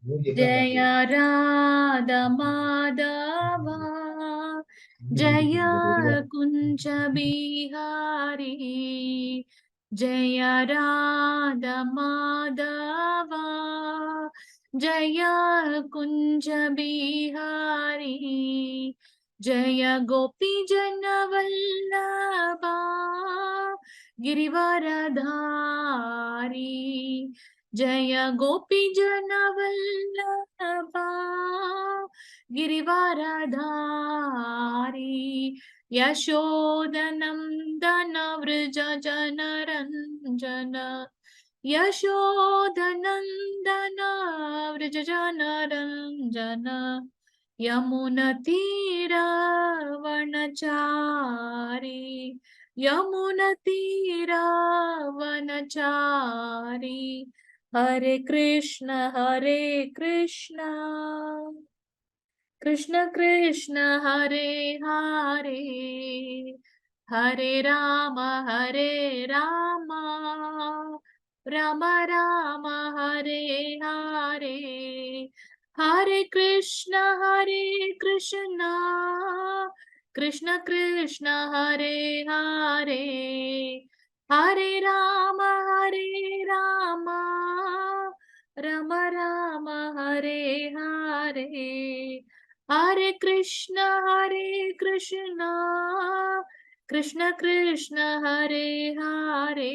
जय राधा माधवा जय कुंज बिहारी जय राधा माधवा जय कुंज बिहारी जय गोपी जन वल्लभा गिरिवरधारी जय गोपी जन वल्लभा गिरिवरधारी यशोदनंदन व्रज जनरंजन यशोदनंदन व्रज जनरंजन यमुनतीरावनचारी यमुनतीरावनचारी हरे कृष्ण कृष्ण कृष्ण हरे हरे हरे राम राम राम हरे हरे हरे कृष्ण कृष्ण कृष्ण हरे हरे हरे राम राम राम हरे हरे हरे कृष्ण कृष्ण कृष्ण हरे हरे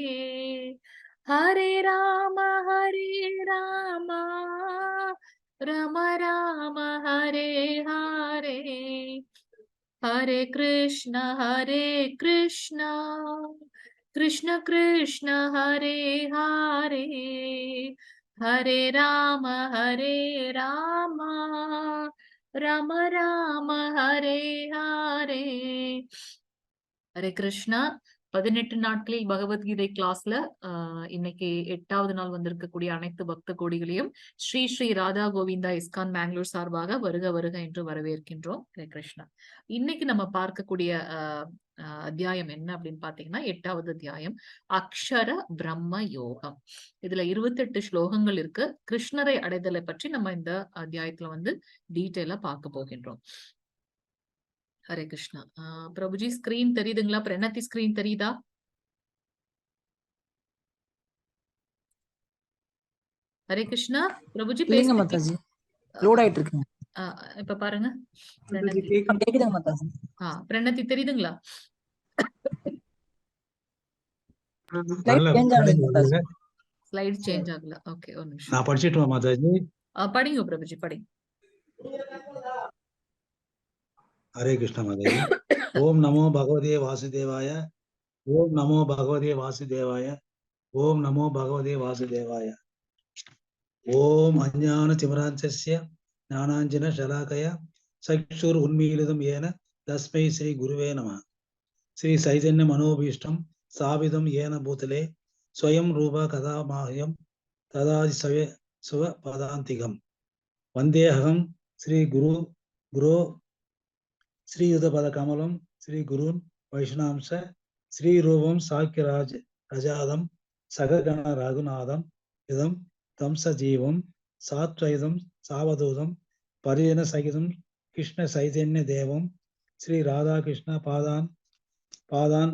हरे राम राम राम हरे हरे हरे कृष्ण कृष्ण कृष्ण हरे हरे हरे राम राम राम हरे हरे हरे कृष्णा 18 நாட்களில் பகவத்கீதை கிளாஸ்ல இன்னைக்கு 8வது நாள் வந்திருக்கக்கூடிய அனைத்து பக்த கோடிகளையும் ஸ்ரீ ஸ்ரீ ராதா கோவிந்தா இஸ்கான் பெங்களூர் சார்பாக வருக வருக என்று வரவேற்கின்றோம். ஹரே கிருஷ்ணா. இன்னைக்கு நம்ம பார்க்கக்கூடிய அத்தியாயம் என்ன அப்படின்னு பாத்தீங்கன்னா 8வது அத்தியாயம் அக்ஷர பிரம்ம யோகம். இதுல 28 ஸ்லோகங்கள் இருக்கு. கிருஷ்ணரை அடைதலை பற்றி நம்ம இந்த அத்தியாயத்துல வந்து டீட்டெயிலா பார்க்க போகின்றோம். ஹரே கிருஷ்ணா. பிரபுஜி ஸ்கிரீன் தெரியுதுங்களா? பிரணத்தி ஸ்கிரீன் தெரியுதா? ஹரே கிருஷ்ணா. பிரபுஜி இல்லைங்க மாதாஜி, லோட் ஆயிட்டு இருக்குங்க. இப்ப பாருங்க. கேக்குதுங்க மாதாஜி. பிரணத்தி தெரியுதுங்களா? ஸ்லைட் சேஞ்ச் ஆகல. ஓகே, ஒரு நிமிஷம். நான் படிச்சிட்டுமா மாதாஜி? படிங்க பிரபுஜி, படிங்க. ஹரே கிருஷ்ண மாதாஜி. ஓம் நமோ பகவதே வாசுதேவாய. ஓம் நமோ பகவதே வாசுதேவாய. ஓம் நமோ பகவதே வாசுதேவாய. ஓம் அஞ்ஞான திமிராஞ்சஸ்ய ஞானாஞ்சன ஷலாகய சக்ஷுர் உன்மீலிதம் ஏன தஸ்மை ஸ்ரீ குருவே நம. ஸ்ரீ சைதன்ய மனோபீஷ்டம் ஸ்தாபிதம் ஏன பூதலே ஸ்வயம் ரூப கதாமாஹ்யம் ததாதி சுவ பதாந்திகம். வந்தேஹம் ஸ்ரீ குரு ஸ்ரீயுதபத கமலம் ஸ்ரீ குருன் வைஷ்ணாம்ச ஸ்ரீ ரூபம் சாக்கியராஜ் ரஜாதம் சககண ரகுநாதம் இதம் தம்ச ஜீவம் சாத்வைதம் சாவதூதம் பரிஜன சகிதம் கிருஷ்ண சைதன்ய தேவம் ஸ்ரீ ராதாகிருஷ்ண பாதான்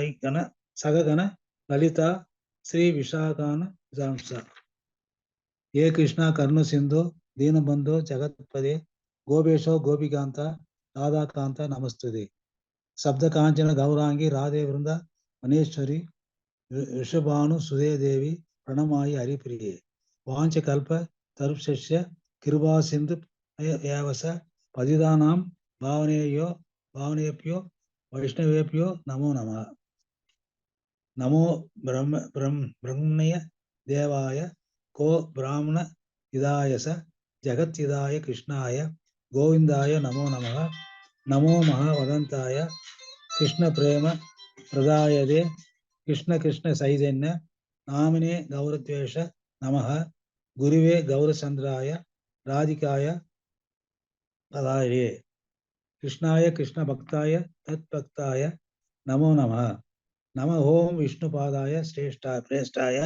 ஐகண சககண லலிதா ஸ்ரீ விஷாகான விதாம்சா. ஏ கிருஷ்ணா கர்ண சிந்தோ தீனபந்தோ ஜகத்பதே கோபேஷோ கோபிகாந்தா ராதாகாந்தா நமஸ்துதே. சப்த காஞ்சன கௌராங்கி ராதே விருந்த மனேஸ்வரி ரிஷபானு சுதே தேவி பிரணமாயி ஹரிபிரியே. வாஞ்ச கல்ப தருப்சஸ்ய கிருபா சிந்து ஏவச பதிதானாம் பாவனேபியோ வைஷ்ணவேபியோ நமோ நம. நமோ பிரம்மண்ய தேவாய கோ பிராமண இதாயச ஜகத்யிதாய கிருஷ்ணாய கோவிந்தாய நமோ நம. நமோ மகாவதந்தாய கிருஷ்ண பிரேம பிரதாயதே கிருஷ்ண கிருஷ்ண சைதன்ய நாமினே கௌரத்வேஷ நமஹ. குருவே கௌரச்சந்திராய ராதிகாய பதாயே கிருஷ்ணாய கிருஷ்ண பக்தாய தத் பக்தாய நமோ நம. நம ஓம் விஷ்ணுபாதாய பிரேஷ்டாய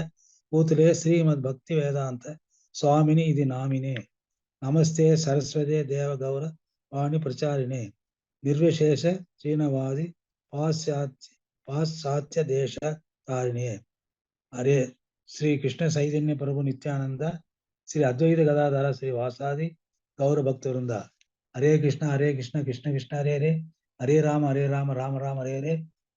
பூத்லே ஸ்ரீமத் பக்தி வேதாந்த स्वामिनि इति नामिने नमस्ते सरस्वते देवगौर वाणी प्रचारिणे निर्विशेष चीनवादी पाश्चात्य देश तारिणे हरे श्री कृष्ण चैतन्य प्रभु नित्यानंद श्री अद्वैत गदाधर श्री वासादि गौर भक्त वृंदा हरे कृष्ण कृष्ण कृष्ण हरे हरे हरे राम राम राम हरे हरे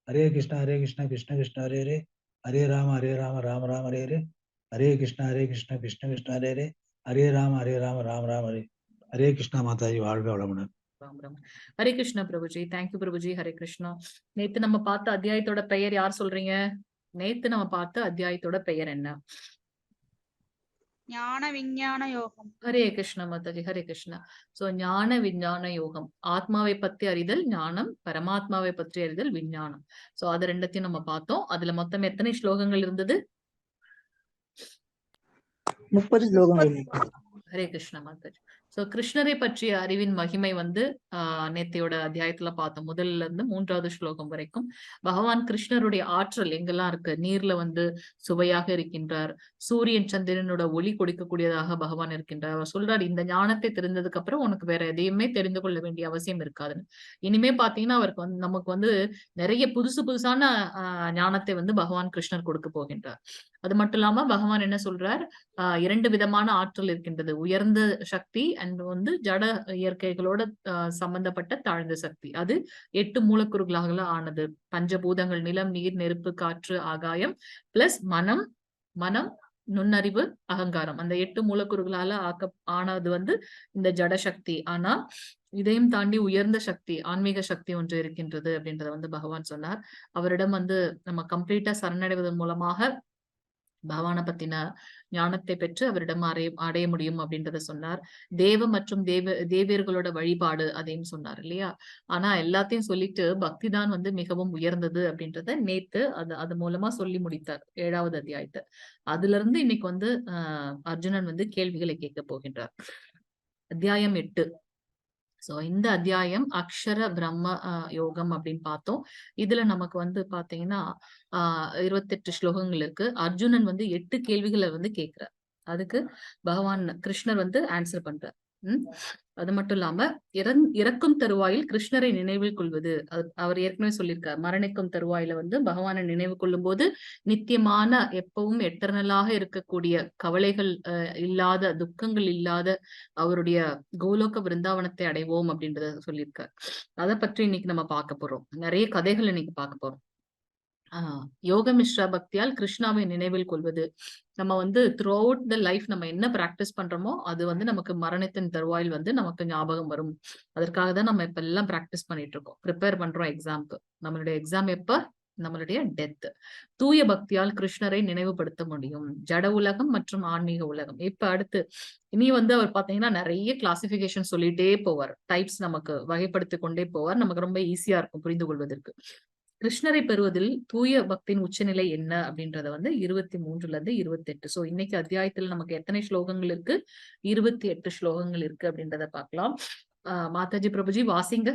हरे कृष्ण कृष्ण कृष्ण हरे हरे हरे राम राम राम हरे हरे हरे कृष्ण कृष्ण कृष्ण हरे हरे हरे राम राम राम हरे हरे कृष्ण माताजी வாழ்க வளமுடன். ராம் ராம். ஹரே கிருஷ்ணா பிரபுஜி. தேங்க்யூ பிரபுஜி. ஹரே கிருஷ்ணா. நேத்து நம்ம பார்த்த அத்தியாயத்தோட பெயர் யார் சொல்றீங்க? நேத்து நம்ம பார்த்த அத்தியாயத்தோட பெயர் என்ன? ஞான விஞ்ஞான யோகம். ஹரே கிருஷ்ணா மாதாஜி. ஹரே கிருஷ்ணா. சோ ஞான விஞ்ஞான யோகம், ஆத்மாவை பத்தி அறிதல் ஞானம், பரமாத்மாவை பற்றி அறிதல் விஞ்ஞானம். சோ அது ரெண்டத்தையும் நம்ம பார்த்தோம். அதுல மொத்தம் எத்தனை ஸ்லோகங்கள் இருந்தது? 30 ஸ்லோகங்கள். ஹரே கிருஷ்ணா மாதாஜி. சோ கிருஷ்ணரை பற்றிய அறிவின் மகிமை வந்து நேத்தையோட அத்தியாயத்துல பார்த்தோம். முதல்ல இருந்து 3வது ஸ்லோகம் வரைக்கும் பகவான் கிருஷ்ணருடைய ஆற்றல் எங்கெல்லாம் இருக்கு. நீர்ல வந்து சுவையாக இருக்கின்றார், சூரியன் சந்திரனோட ஒளி கொடுக்கக்கூடியதாக பகவான் இருக்கின்றார். அவர் சொல்றாரு, இந்த ஞானத்தை தெரிந்ததுக்கு அப்புறம் உனக்கு வேற எதையுமே தெரிந்து கொள்ள வேண்டிய அவசியம் இருக்காதுன்னு. இனிமே பாத்தீங்கன்னா அவருக்கு வந்து நமக்கு வந்து நிறைய புதுசான ஞானத்தை வந்து பகவான் கிருஷ்ணர் கொடுக்க போகின்றார். அது மட்டும் இல்லாம பகவான் என்ன சொல்றார், 2 விதமான ஆற்றல் இருக்கின்றது. உயர்ந்த சக்தி அண்ட் வந்து ஜட இயற்கைகளோட சம்பந்தப்பட்ட தாழ்ந்த சக்தி. அது 8 மூலக்கூறுகளாக ஆனது. பஞ்சபூதங்கள் நிலம், நீர், நெருப்பு, காற்று, ஆகாயம் பிளஸ் மனம், நுண்ணறிவு, அகங்காரம். அந்த 8 மூலக்கூறுகளால ஆனது வந்து இந்த ஜட சக்தி. ஆனா இதையும் தாண்டி உயர்ந்த சக்தி, ஆன்மீக சக்தி ஒன்று இருக்கின்றது அப்படின்றத வந்து பகவான் சொன்னார். அவரிடம் வந்து நம்ம கம்ப்ளீட்டா சரணடைவதன் மூலமாக பகவானை பத்தின ஞானத்தை பெற்று அவரிடம் அடைய முடியும் அப்படின்றத சொன்னார். தேவ மற்றும் தேவியர்களோட வழிபாடு அதையும் சொன்னார் இல்லையா. ஆனா எல்லாத்தையும் சொல்லிட்டு பக்தி தான் வந்து மிகவும் உயர்ந்தது அப்படின்றத நேத்து அது மூலமா சொல்லி முடித்தார் 7வது அத்தியாயத்தை. அதுல இருந்து இன்னைக்கு வந்து அர்ஜுனன் வந்து கேள்விகளை கேட்க போகின்றார். அத்தியாயம் 8. சோ இந்த அத்தியாயம் அக்ஷர பிரம்ம யோகம் அப்படின்னு பார்த்தோம். இதுல நமக்கு வந்து பாத்தீங்கன்னா 28 ஸ்லோகங்கள் இருக்கு. அர்ஜுனன் வந்து 8 கேள்விகளை வந்து கேட்கிறார். அதுக்கு பகவான் கிருஷ்ணர் வந்து ஆன்சர் பண்றார். அது மட்டும் இல்லாம இறக்கும் தருவாயில் கிருஷ்ணரை நினைவில் கொள்வது, அவர் ஏற்கனவே சொல்லியிருக்கார். மரணிக்கும் தருவாயில வந்து பகவானை நினைவு கொள்ளும் போது நித்தியமான, எப்பவும் எட்டர்னலாக இருக்கக்கூடிய, கவலைகள் இல்லாத, துக்கங்கள் இல்லாத அவருடைய கோலோக விருந்தாவனத்தை அடைவோம் அப்படின்றத சொல்லியிருக்கார். அதை பற்றி இன்னைக்கு நம்ம பார்க்க போறோம். நிறைய கதைகள் இன்னைக்கு பார்க்க போறோம். யோக மிஸ்ரா பக்தியால் கிருஷ்ணாவை நினைவில் கொள்வது. நம்ம வந்து த்ரூ அவுட் த லைஃப் நம்ம என்ன பிராக்டிஸ் பண்றோமோ அது வந்து நமக்கு மரணத்தின் தருவாயில் வந்து நமக்கு ஞாபகம் வரும். அதற்காக தான் நம்ம இப்ப எல்லாம் பிராக்டிஸ் பண்ணிட்டு இருக்கோம், ப்ரிப்பேர் பண்றோம் எக்ஸாம்க்கு. நம்மளுடைய எக்ஸாம் எப்ப? நம்மளுடைய டெத். தூய பக்தியால் கிருஷ்ணரை நினைவுபடுத்த முடியும். ஜட உலகம் மற்றும் ஆன்மீக உலகம். இப்ப அடுத்து இனி வந்து அவர் பாத்தீங்கன்னா நிறைய கிளாசிபிகேஷன் சொல்லிட்டே போவார். டைப்ஸ் நமக்கு வகைப்படுத்தி கொண்டே போவார். நமக்கு ரொம்ப ஈஸியா இருக்கும் புரிந்து கொள்வதற்கு. கிருஷ்ணரை பெறுவதில் தூய பக்தியின் உச்சநிலை என்ன அப்படின்றத வந்து 23ல இருந்து 28. சோ இன்னைக்கு அத்தியாயத்துல நமக்கு எத்தனை ஸ்லோகங்கள் இருக்கு? 28 ஸ்லோகங்கள் இருக்கு அப்படின்றத பார்க்கலாம். மாதாஜி பிரபுஜி வாசிங்க.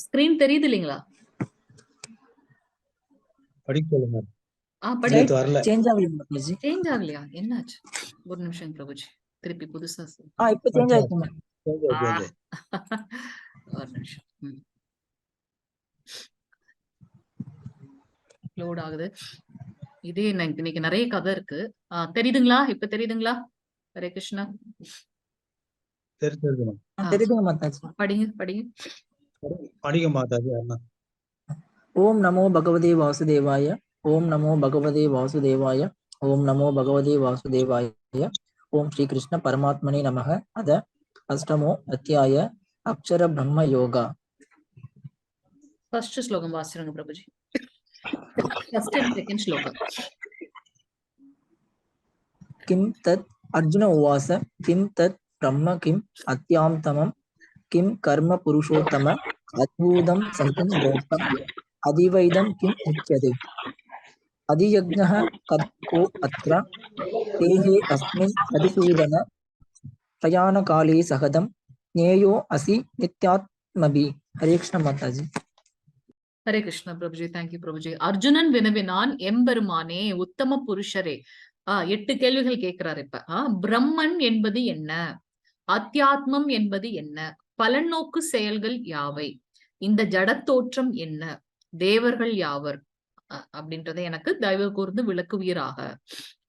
ஸ்கிரீன் தெரியுது இல்லைங்களா? படிக்கொள்ளுங்க. சேஞ்ச் ஆகலையா? என்னாச்சு? ஒரு நிமிஷம் பிரபுஜி, திருப்பி புதுசா இப்ப சேஞ்ச் ஆயிடுச்சு. ஒரு நிமிஷம் லோட் ஆகுது. இதே இன்னைக்கு நிறைய கதை இருக்கு. தெரியுதுங்களா? இப்ப தெரியுதுங்களா? ஹரே கிருஷ்ணா. படிங்க மாதாஜி. ஓம் நமோ பகவதே வாசுதேவாய. ஓம் நமோ பகவதே வாசுதேவாய. ஓம் நமோ பகவதே வாசுதேவாய. ஓம் ஸ்ரீ கிருஷ்ண பரமாத்மனே நமக. அத அஷ்டமோ அத்தியாய அக்ஷர பிரம்ம யோகா. ஃபர்ஸ்ட் ஸ்லோகம் வாசிருங்க பிரபுஜி. ஃபர்ஸ்ட் அண்ட் செகண்ட் ஸ்லோகம். கிம் தத் அர்ஜுன உவாச கிம் தத் பிரம்ம கிம் அத்யாந்தமம் கிம் கர்ம புருஷோத்தம அத்பூதம் சகிதம் லோகம் அதிவைதம் கிம் உச்யதே அதியக்ஞः கோ அத்ர தேஹே அஸ்மின் மதுசூதன பிரயாண காலே சகதம் ஞேயோ அசி நித்யாத்மபி. ஹரே கிருஷ்ண மாதாஜி. ஹரே கிருஷ்ணா பிரபுஜி. தேங்க்யூ பிரபுஜி. அர்ஜுனன் வினவினான், எம்பெருமானே உத்தம புருஷரே. 8 கேள்விகள் கேட்கிறாரு இப்ப. பிரம்மன் என்பது என்ன? அத்தியாத்மம் என்பது என்ன? பலநோக்கு செயல்கள் யாவை? இந்த ஜடத்தோற்றம் என்ன? தேவர்கள் யாவர்? அப்படின்றதை எனக்கு தயவு கூர்ந்து விளக்குவீராக.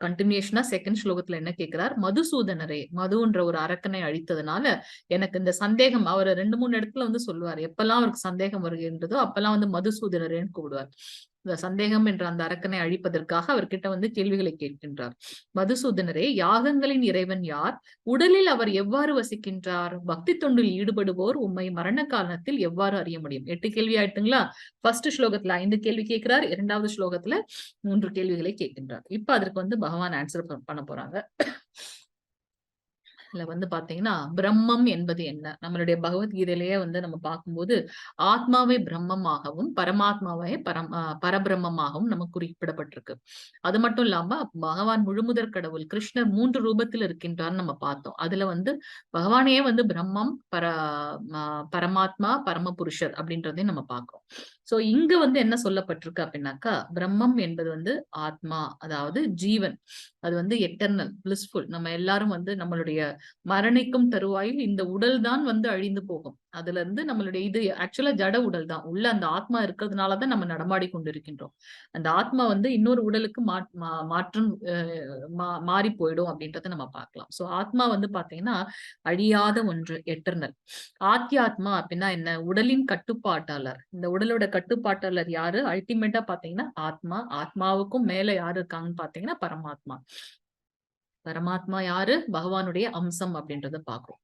கண்டினியூஷனா செகண்ட் ஸ்லோகத்துல என்ன கேட்கிறார்? மதுசூதனரே, மதுன்ற ஒரு அரக்கனை அழித்ததுனால எனக்கு இந்த சந்தேகம், அவர் 2-3 இடத்துல வந்து சொல்லுவார். எப்பெல்லாம் அவருக்கு சந்தேகம் வருகின்றதோ அப்பெல்லாம் வந்து மதுசூதனரேன்னு கூப்பிடுவார். இந்த சந்தேகம் என்ற அந்த அரக்கனை அழிப்பதற்காக அவர்கிட்ட வந்து கேள்விகளை கேட்கின்றார். மதுசூதனரே, யாகங்களின் இறைவன் யார்? உடலில் அவர் எவ்வாறு வசிக்கின்றார்? பக்தி தொண்டில் ஈடுபடுவோர் உம்மை மரண காலத்தில் எவ்வாறு அறிய முடியும்? 8 கேள்வி ஆயிட்டுங்களா? ஃபர்ஸ்ட் ஸ்லோகத்துல 5 கேள்வி கேட்கிறார், 2வது ஸ்லோகத்துல 3 கேள்விகளை கேட்கின்றார். இப்ப அதற்கு வந்து பகவான் ஆன்சர் பண்ண போறாங்க. இதுல வந்து பாத்தீங்கன்னா, பிரம்மம் என்பது என்ன? நம்மளுடைய பகவத்கீதையிலேயே வந்து நம்ம பார்க்கும்போது ஆத்மாவை பிரம்மமாகவும் பரமாத்மாவை பரபிரம்மமாகவும் நமக்கு குறிப்பிடப்பட்டிருக்கு. அது மட்டும் இல்லாம பகவான் முழுமுதற் கடவுள் கிருஷ்ணர் 3 ரூபத்தில் இருக்கின்றார்னு நம்ம பார்த்தோம். அதுல வந்து பகவானையே வந்து பிரம்மம், பரமாத்மா, பரமபுருஷர் அப்படின்றதையும் நம்ம பார்க்கிறோம். சோ இங்க வந்து என்ன சொல்லப்பட்டிருக்கு அப்படின்னாக்கா, பிரம்மம் என்பது வந்து ஆத்மா, அதாவது ஜீவன். அது வந்து எட்டர்னல், பிளிஸ்ஃபுல். நம்ம எல்லாரும் வந்து நம்மளுடைய மரணிக்கும் தருவாயில் இந்த உடல் தான் வந்து அழிந்து போகும். அதுல இருந்து நம்மளுடைய இது ஆக்சுவலா ஜட உடல் தான். உள்ள அந்த ஆத்மா இருக்கிறதுனாலதான் நம்ம நடமாடி கொண்டிருக்கின்றோம். அந்த ஆத்மா வந்து இன்னொரு உடலுக்கு மாற்றம் மாறி போயிடும் அப்படின்றத நம்ம பார்க்கலாம். சோ ஆத்மா வந்து பாத்தீங்கன்னா அழியாத ஒன்று, எட்டர்னல். ஆத்யாத்மா அப்படின்னா என்ன? உடலின் கட்டுப்பாட்டாளர். இந்த உடலோட கட்டுப்பாட்டாளர் யாரு? அல்டிமேட்டா பாத்தீங்கன்னா ஆத்மா. ஆத்மாவுக்கும் மேல யாரு இருக்காங்கன்னு பாத்தீங்கன்னா பரமாத்மா. பரமாத்மா யாரு? பகவானுடைய அம்சம் அப்படின்றத பாக்குறோம்.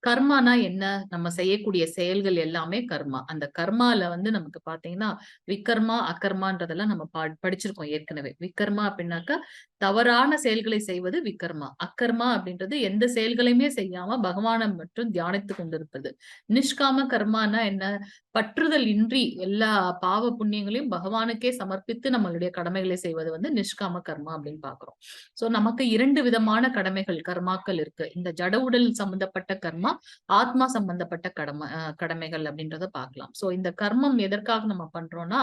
கர்மானா என்ன? நம்ம செய்யக்கூடிய செயல்கள் எல்லாமே கர்மா. அந்த கர்மால வந்து நமக்கு பாத்தீங்கன்னா விக்கர்மா, அகர்மான்றதெல்லாம் நம்ம படிச்சிருக்கோம் ஏற்கனவே. விக்கர்மா அப்படின்னாக்கா தவறான செயல்களை செய்வது விக்கர்மா. அக்கர்மா அப்படின்றது எந்த செயல்களையுமே செய்யாம பகவானை மட்டும் தியானித்து கொண்டிருப்பது. நிஷ்காம கர்மானா என்ன? பற்றுதல் இன்றி எல்லா பாவ புண்ணியங்களையும் பகவானுக்கே சமர்ப்பித்து நம்மளுடைய கடமைகளை செய்வது வந்து நிஷ்காம கர்மா அப்படின்னு பாக்குறோம். சோ நமக்கு 2 விதமான கடமைகள், கர்மாக்கள் இருக்கு. இந்த ஜட உடல் சம்பந்தப்பட்ட கர்மா, ஆத்மா சம்பந்தப்பட்ட கடமைகள் அப்படின்றத பார்க்கலாம். சோ இந்த கர்மம் எதற்காக நம்ம பண்றோம்னா,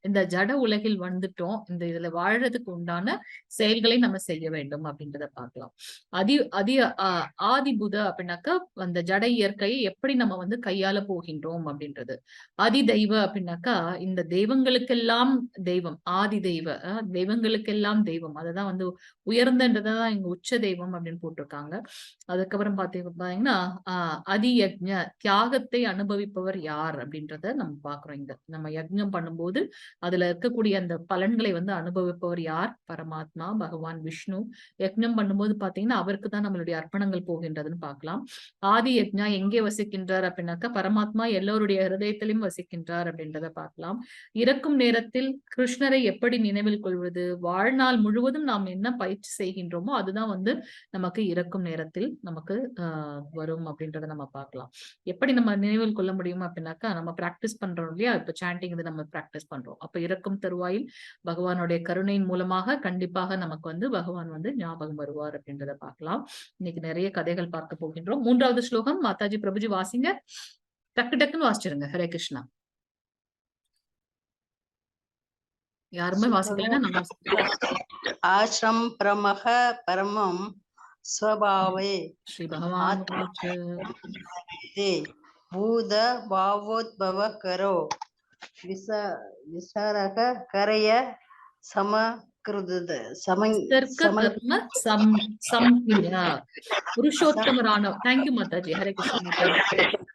இந்த ஜட உலகில் வந்துட்டோம், இந்த இதுல வாழறதுக்கு உண்டான செயல்களை நம்ம செய்ய வேண்டும் அப்படின்றத பார்க்கலாம். ஆதி புத அப்படின்னாக்கா அந்த ஜட இயற்கையை எப்படி நம்ம வந்து கையாள போகின்றோம் அப்படின்றது. ஆதி தெய்வ அப்படின்னாக்கா இந்த தெய்வங்களுக்கெல்லாம் தெய்வம், ஆதி தெய்வ, தெய்வங்களுக்கெல்லாம் தெய்வம். அததான் வந்து உயர்ந்தன்றதான் இங்க உச்ச தெய்வம் அப்படின்னு போட்டிருக்காங்க. அதுக்கப்புறம் பாத்தீங்கன்னா அதி யக்ஞ, தியாகத்தை அனுபவிப்பவர் யார் அப்படின்றத நம்ம பாக்குறோம். இங்க நம்ம யக்ஞம் பண்ணும்போது அதுல இருக்கக்கூடிய அந்த பலன்களை வந்து அனுபவிப்பவர் யார்? பரமாத்மா, பகவான் விஷ்ணு. யக்ஞம் பண்ணும்போது பாத்தீங்கன்னா அவருக்கு தான் நம்மளுடைய அர்ப்பணங்கள் போகின்றதுன்னு பார்க்கலாம். ஆதி யக்ஞா எங்கே வசிக்கின்றார் அப்படின்னாக்கா பரமாத்மா எல்லோருடைய ஹிருதயத்திலும் வசிக்கின்றார் அப்படின்றத பார்க்கலாம். இறக்கும் நேரத்தில் கிருஷ்ணரை எப்படி நினைவில் கொள்வது? வாழ்நாள் முழுவதும் நாம் என்ன பயிற்சி செய்கின்றோமோ அதுதான் வந்து நமக்கு இறக்கும் நேரத்தில் நமக்கு வரும் அப்படின்றத நம்ம பார்க்கலாம். எப்படி நம்ம நினைவில் கொள்ள முடியும் அப்படின்னாக்கா, நம்ம பிராக்டிஸ் பண்றோம் இல்லையா? இப்ப சாண்டிங் இது நம்ம பிராக்டிஸ் பண்றோம். அப்ப இறக்கும் தருவாயில் பகவானுடைய கருணையின் மூலமாக கண்டிப்பாக நமக்கு வந்து பகவான் வந்து ஞாபகம் வருவார் அப்படின்றத பார்க்கலாம். இன்னைக்கு நிறைய கதைகள் பார்க்க போகின்றோம். 3வது ஸ்லோகம் மாதாஜி பிரபுஜி வாசிங்க. டக்கு டக்குன்னு வாசிச்சிருங்க. ஹரே கிருஷ்ணா. யாருமே வாசிக்கலன்னா நான் வாசிக்கிறேன். ஆசிரம் பிரமஹ பரமம் ஸ்வபாவே ஸ்ரீ பகவான் பூத பாவோத்பவ கரோ விசாரக கரைய புருஷோத்தமரான தேங்க்யூ மாதாஜி. ஹரே கிருஷ்ணா.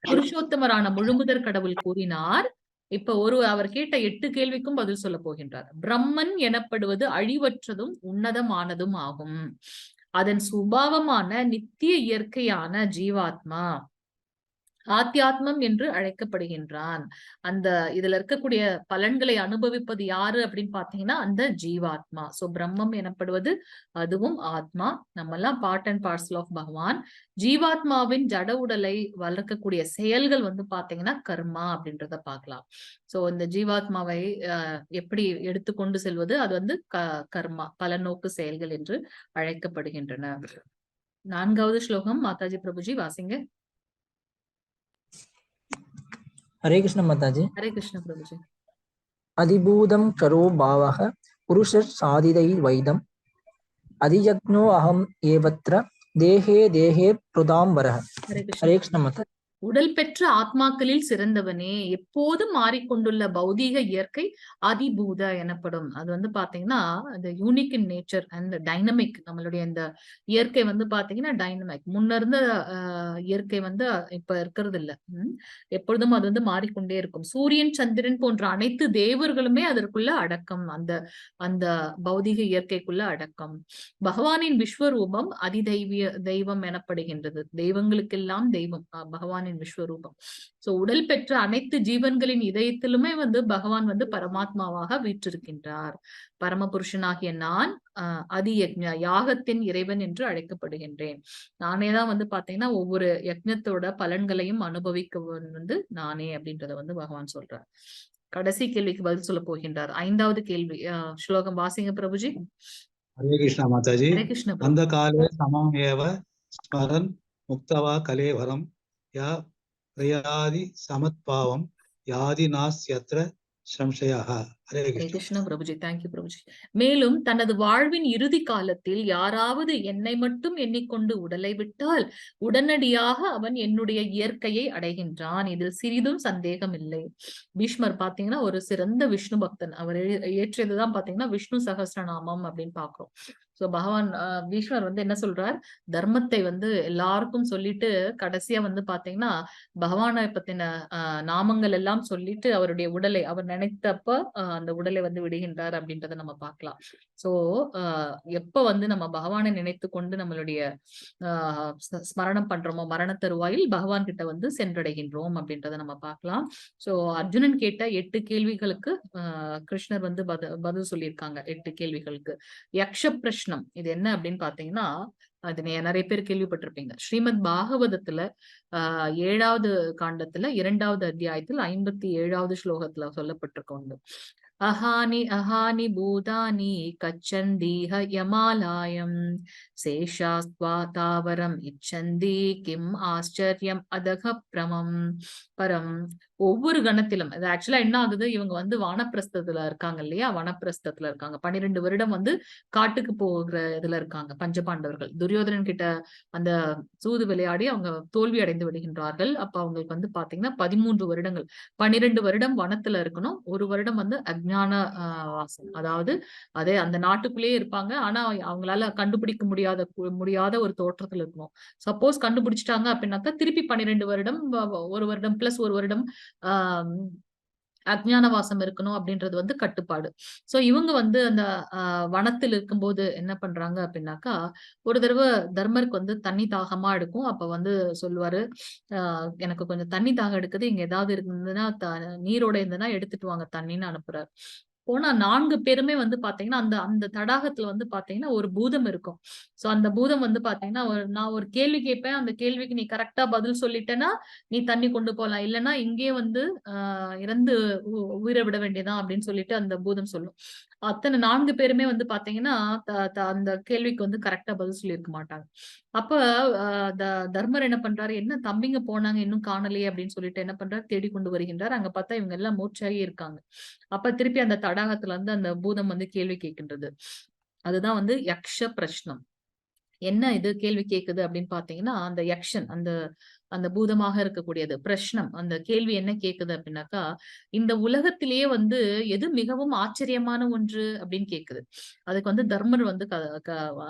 புருஷோத்தமரான முழுமுதற் கடவுள் கூறினார். இப்ப அவர் கேட்ட 8 கேள்விக்கும் பதில் சொல்ல போகின்றார். பிரம்மன் எனப்படுவது அழிவற்றதும் உன்னதமானதும் ஆகும். அதன் சுபாவமான நித்திய இயற்கையான ஜீவாத்மா ஆத்தியாத்மம் என்று அழைக்கப்படுகின்றான். அந்த இதுல இருக்கக்கூடிய பலன்களை அனுபவிப்பது யாரு அப்படின்னு பாத்தீங்கன்னா அந்த ஜீவாத்மா. சோ பிரம்மம் எனப்படுவது அதுவும் ஆத்மா. நம்ம எல்லாம் பார்ட் அண்ட் பார்சல் ஆஃப் பகவான். ஜீவாத்மாவின் ஜட உடலை வளர்க்கக்கூடிய செயல்கள் வந்து பாத்தீங்கன்னா கர்மா அப்படின்றத பார்க்கலாம். சோ இந்த ஜீவாத்மாவை எப்படி எடுத்துக்கொண்டு செல்வது? அது வந்து கர்மா, பலநோக்கு செயல்கள் என்று அழைக்கப்படுகின்றன. 4வது ஸ்லோகம் மாதாஜி பிரபுஜி வாசிங்க. हरे कृष्ण माताजी. हरे कृष्ण प्रभु जी. அதிபூதம் க்ஷரோ பாவக புருஷர் சாதிதை வைதம் அதியக்னோ அகம் ஏவத்ர தேஹே தேஹே பிரதாம்பரஹ. ஹரே கிருஷ்ண. ஹரே கிருஷ்ண மாதா. உடல் பெற்ற ஆத்மாக்களில் சிறந்தவனே, எப்போதும் மாறிக்கொண்டுள்ள பௌதீக இயற்கை அதிபூத எனப்படும். அது வந்து பாத்தீங்கன்னா அந்த unique in nature and dynamic. நம்மளுடைய இந்த இயற்கை வந்து பாத்தீங்கன்னா டைனமிக். முன்ன இருந்த இயற்கை வந்து இப்ப இருக்கிறது இல்ல. எப்பொழுதும் அது வந்து மாறிக்கொண்டே இருக்கும். சூரியன் சந்திரன் போன்ற அனைத்து தேவர்களுமே அதற்குள்ள அடக்கம். அந்த அந்த பௌதீக இயற்கைக்குள்ள அடக்கம். பகவானின் விஸ்வரூபம் தெய்வம் எனப்படுகின்றது. தெய்வங்களுக்கெல்லாம் தெய்வம் பகவானின் விஸ்வரூபம். சோ உடல் பெற்ற அனைத்து ஜீவன்களின் இதயத்திலுமே வந்து பகவான் வந்து பரமாத்மாவாக வீற்றிருக்கின்றார். பரமபுருஷனாகிய நான் அதியக்ஞ யாகத்தின் இறைவன் என்று அழைக்கப்படுகின்றேன். நானேதான் வந்து பாத்தீங்கன்னா ஒவ்வொரு யக்ஞத்தோட பலன்களையும் அனுபவிக்கவன் வந்து நானே அப்படின்றத வந்து பகவான் சொல்றார். கடைசி கேள்விக்கு பதில் சொல்ல போகின்றார். 5வது கேள்வி. ஸ்லோகம் வாசிங்க பிரபுஜி. हरे कृष्णा माताजी. हरे कृष्ण प्रभु. अंधकाले समम् एव स्मरन् मुक्त्वा कलेवरं या प्रयादि समत्भावं यादि नास्यत्र संशयः. हरे ஹரே कृष्ण. கிருஷ்ண பிரபுஜி. தேங்க்யூ பிரபுஜி. மேலும் தனது வாழ்வின் இறுதி காலத்தில் யாராவது என்னை மட்டும் எண்ணிக்கொண்டு உடலை விட்டால் உடனடியாக அவன் என்னுடைய இயற்கையை அடைகின்றான். இதில் சிறிதும் சந்தேகம் இல்லை. பீஷ்மர் பாத்தீங்கன்னா ஒரு சிறந்த விஷ்ணு பக்தன். அவர் இயற்றியதுதான் பாத்தீங்கன்னா விஷ்ணு சகஸ்ரநாமம் அப்படின்னு பாக்குறோம். சோ பகவான் பீஷ்மர் வந்து என்ன சொல்றார், தர்மத்தை வந்து எல்லாருக்கும் சொல்லிட்டு கடைசியா வந்து பாத்தீங்கன்னா பகவானை பத்தின நாமங்கள் எல்லாம் சொல்லிட்டு அவருடைய உடலை அவர் நினைத்தப்ப அந்த உடலை வந்து விடுகின்றார் அப்படின்றத நம்ம பார்க்கலாம். சோ எப்ப வந்து நம்ம பகவானை நினைத்து கொண்டு நம்மளுடைய ஸ்மரணம் பண்றோமோ மரண தருவாயில் பகவான் கிட்ட வந்து சென்றடைகின்றோம் அப்படின்றத நம்ம பார்க்கலாம். சோ அர்ஜுனன் கேட்ட 8 கேள்விகளுக்கு கிருஷ்ணர் வந்து பதில் சொல்லியிருக்காங்க. 8 கேள்விகளுக்கு. யக்ஷ பிரஷ்னம் இது என்ன அப்படின்னு பாத்தீங்கன்னா, அது நிறைய பேர் கேள்விப்பட்டிருப்பீங்க. ஸ்ரீமத் பாகவதத்துல 7வது காண்டத்துல 2வது அத்தியாயத்தில் 57வது ஸ்லோகத்துல சொல்லப்பட்டிருக்கோங்க. அஹானி அஹானி பூதானி கச்சந்தீஹ யமாலாயம் சேஷாஸ்வா தாவரம் இச்சந்தி கிம் ஆச்சரியம் அதக பிரமம் பரம். ஒவ்வொரு கணத்திலும் அது ஆக்சுவலா என்ன ஆகுது, இவங்க வந்து வானப்பிரஸ்தத்துல இருக்காங்க இல்லையா, வனப்பிரஸ்தத்துல இருக்காங்க. 12 வருடம் வந்து காட்டுக்கு போகிற இதுல இருக்காங்க பஞ்சபாண்டவர்கள். துரியோதனன் கிட்ட அந்த சூது விளையாடி அவங்க தோல்வி அடைந்து விடுகின்றார்கள். அப்ப அவங்களுக்கு வந்து பாத்தீங்கன்னா 13 வருடங்கள் 12 வருடம் வனத்துல இருக்கணும். 1 வருடம் வந்து அஜ்ஞான வாசம். அதாவது அதே அந்த நாட்டுக்குள்ளேயே இருப்பாங்க. ஆனா அவங்களால கண்டுபிடிக்க முடியாத ஒரு தோற்றத்துல இருக்கணும். சப்போஸ் கண்டுபிடிச்சிட்டாங்க அப்படின்னாக்கா திருப்பி 12 வருடம் 1 வருடம் பிளஸ் 1 வருடம் அஜ்ஞான வாசம் இருக்கணும் அப்படின்றது வந்து கட்டுப்பாடு. சோ இவங்க வந்து அந்த வனத்தில் இருக்கும்போது என்ன பண்றாங்க அப்படின்னாக்கா, ஒரு தடவை தர்மருக்கு வந்து தண்ணி தாகமா எடுக்கும். அப்ப வந்து சொல்லுவாரு, எனக்கு கொஞ்சம் தண்ணி தாகம் எடுக்குது, இங்க ஏதாவது இருந்ததுன்னா நீரோட இருந்ததுன்னா எடுத்துட்டு வாங்க தண்ணின்னு அனுப்புறாரு. போனா 4 பேருமே வந்து பாத்தீங்கன்னா அந்த அந்த தடாகத்துல வந்து பாத்தீங்கன்னா ஒரு பூதம் இருக்கும். சோ அந்த பூதம் வந்து பாத்தீங்கன்னா நான் ஒரு கேள்வி கேட்பேன், அந்த கேள்விக்கு நீ கரெக்டா பதில் சொல்லிட்டேன்னா நீ தண்ணி கொண்டு போலாம், இல்லைன்னா இங்கே வந்து இறந்து உயிரை விட வேண்டியதான் அப்படின்னு சொல்லிட்டு அந்த பூதம் சொல்லும். அத்தனை 4 பேருமே வந்து பாத்தீங்கன்னா அந்த கேள்விக்கு வந்து கரெக்டா பதில் சொல்லியிருக்க மாட்டாங்க. அப்ப தர்மர் என்ன பண்றாரு, என்ன தம்பிங்க போனாங்க இன்னும் காணலையே அப்படின்னு சொல்லிட்டு என்ன பண்றாரு, தேடிக்கொண்டு வருகின்றார். அங்க பார்த்தா இவங்க எல்லாம் மூச்சாகி இருக்காங்க. அப்ப திருப்பி அந்த தடாகத்துல இருந்து அந்த பூதம் வந்து கேள்வி கேட்கின்றது. அதுதான் வந்து யக்ஷ பிரஷ்னம். என்ன இது கேள்வி கேக்குது அப்படின்னு பாத்தீங்கன்னா, அந்த யக்ஷன் அந்த பூதமாக இருக்கக்கூடியது பிரஷ்னம். அந்த கேள்வி என்ன கேக்குது அப்படின்னாக்கா, இந்த உலகத்திலேயே வந்து எது மிகவும் ஆச்சரியமான ஒன்று அப்படின்னு கேக்குது. அதுக்கு வந்து தர்மர் வந்து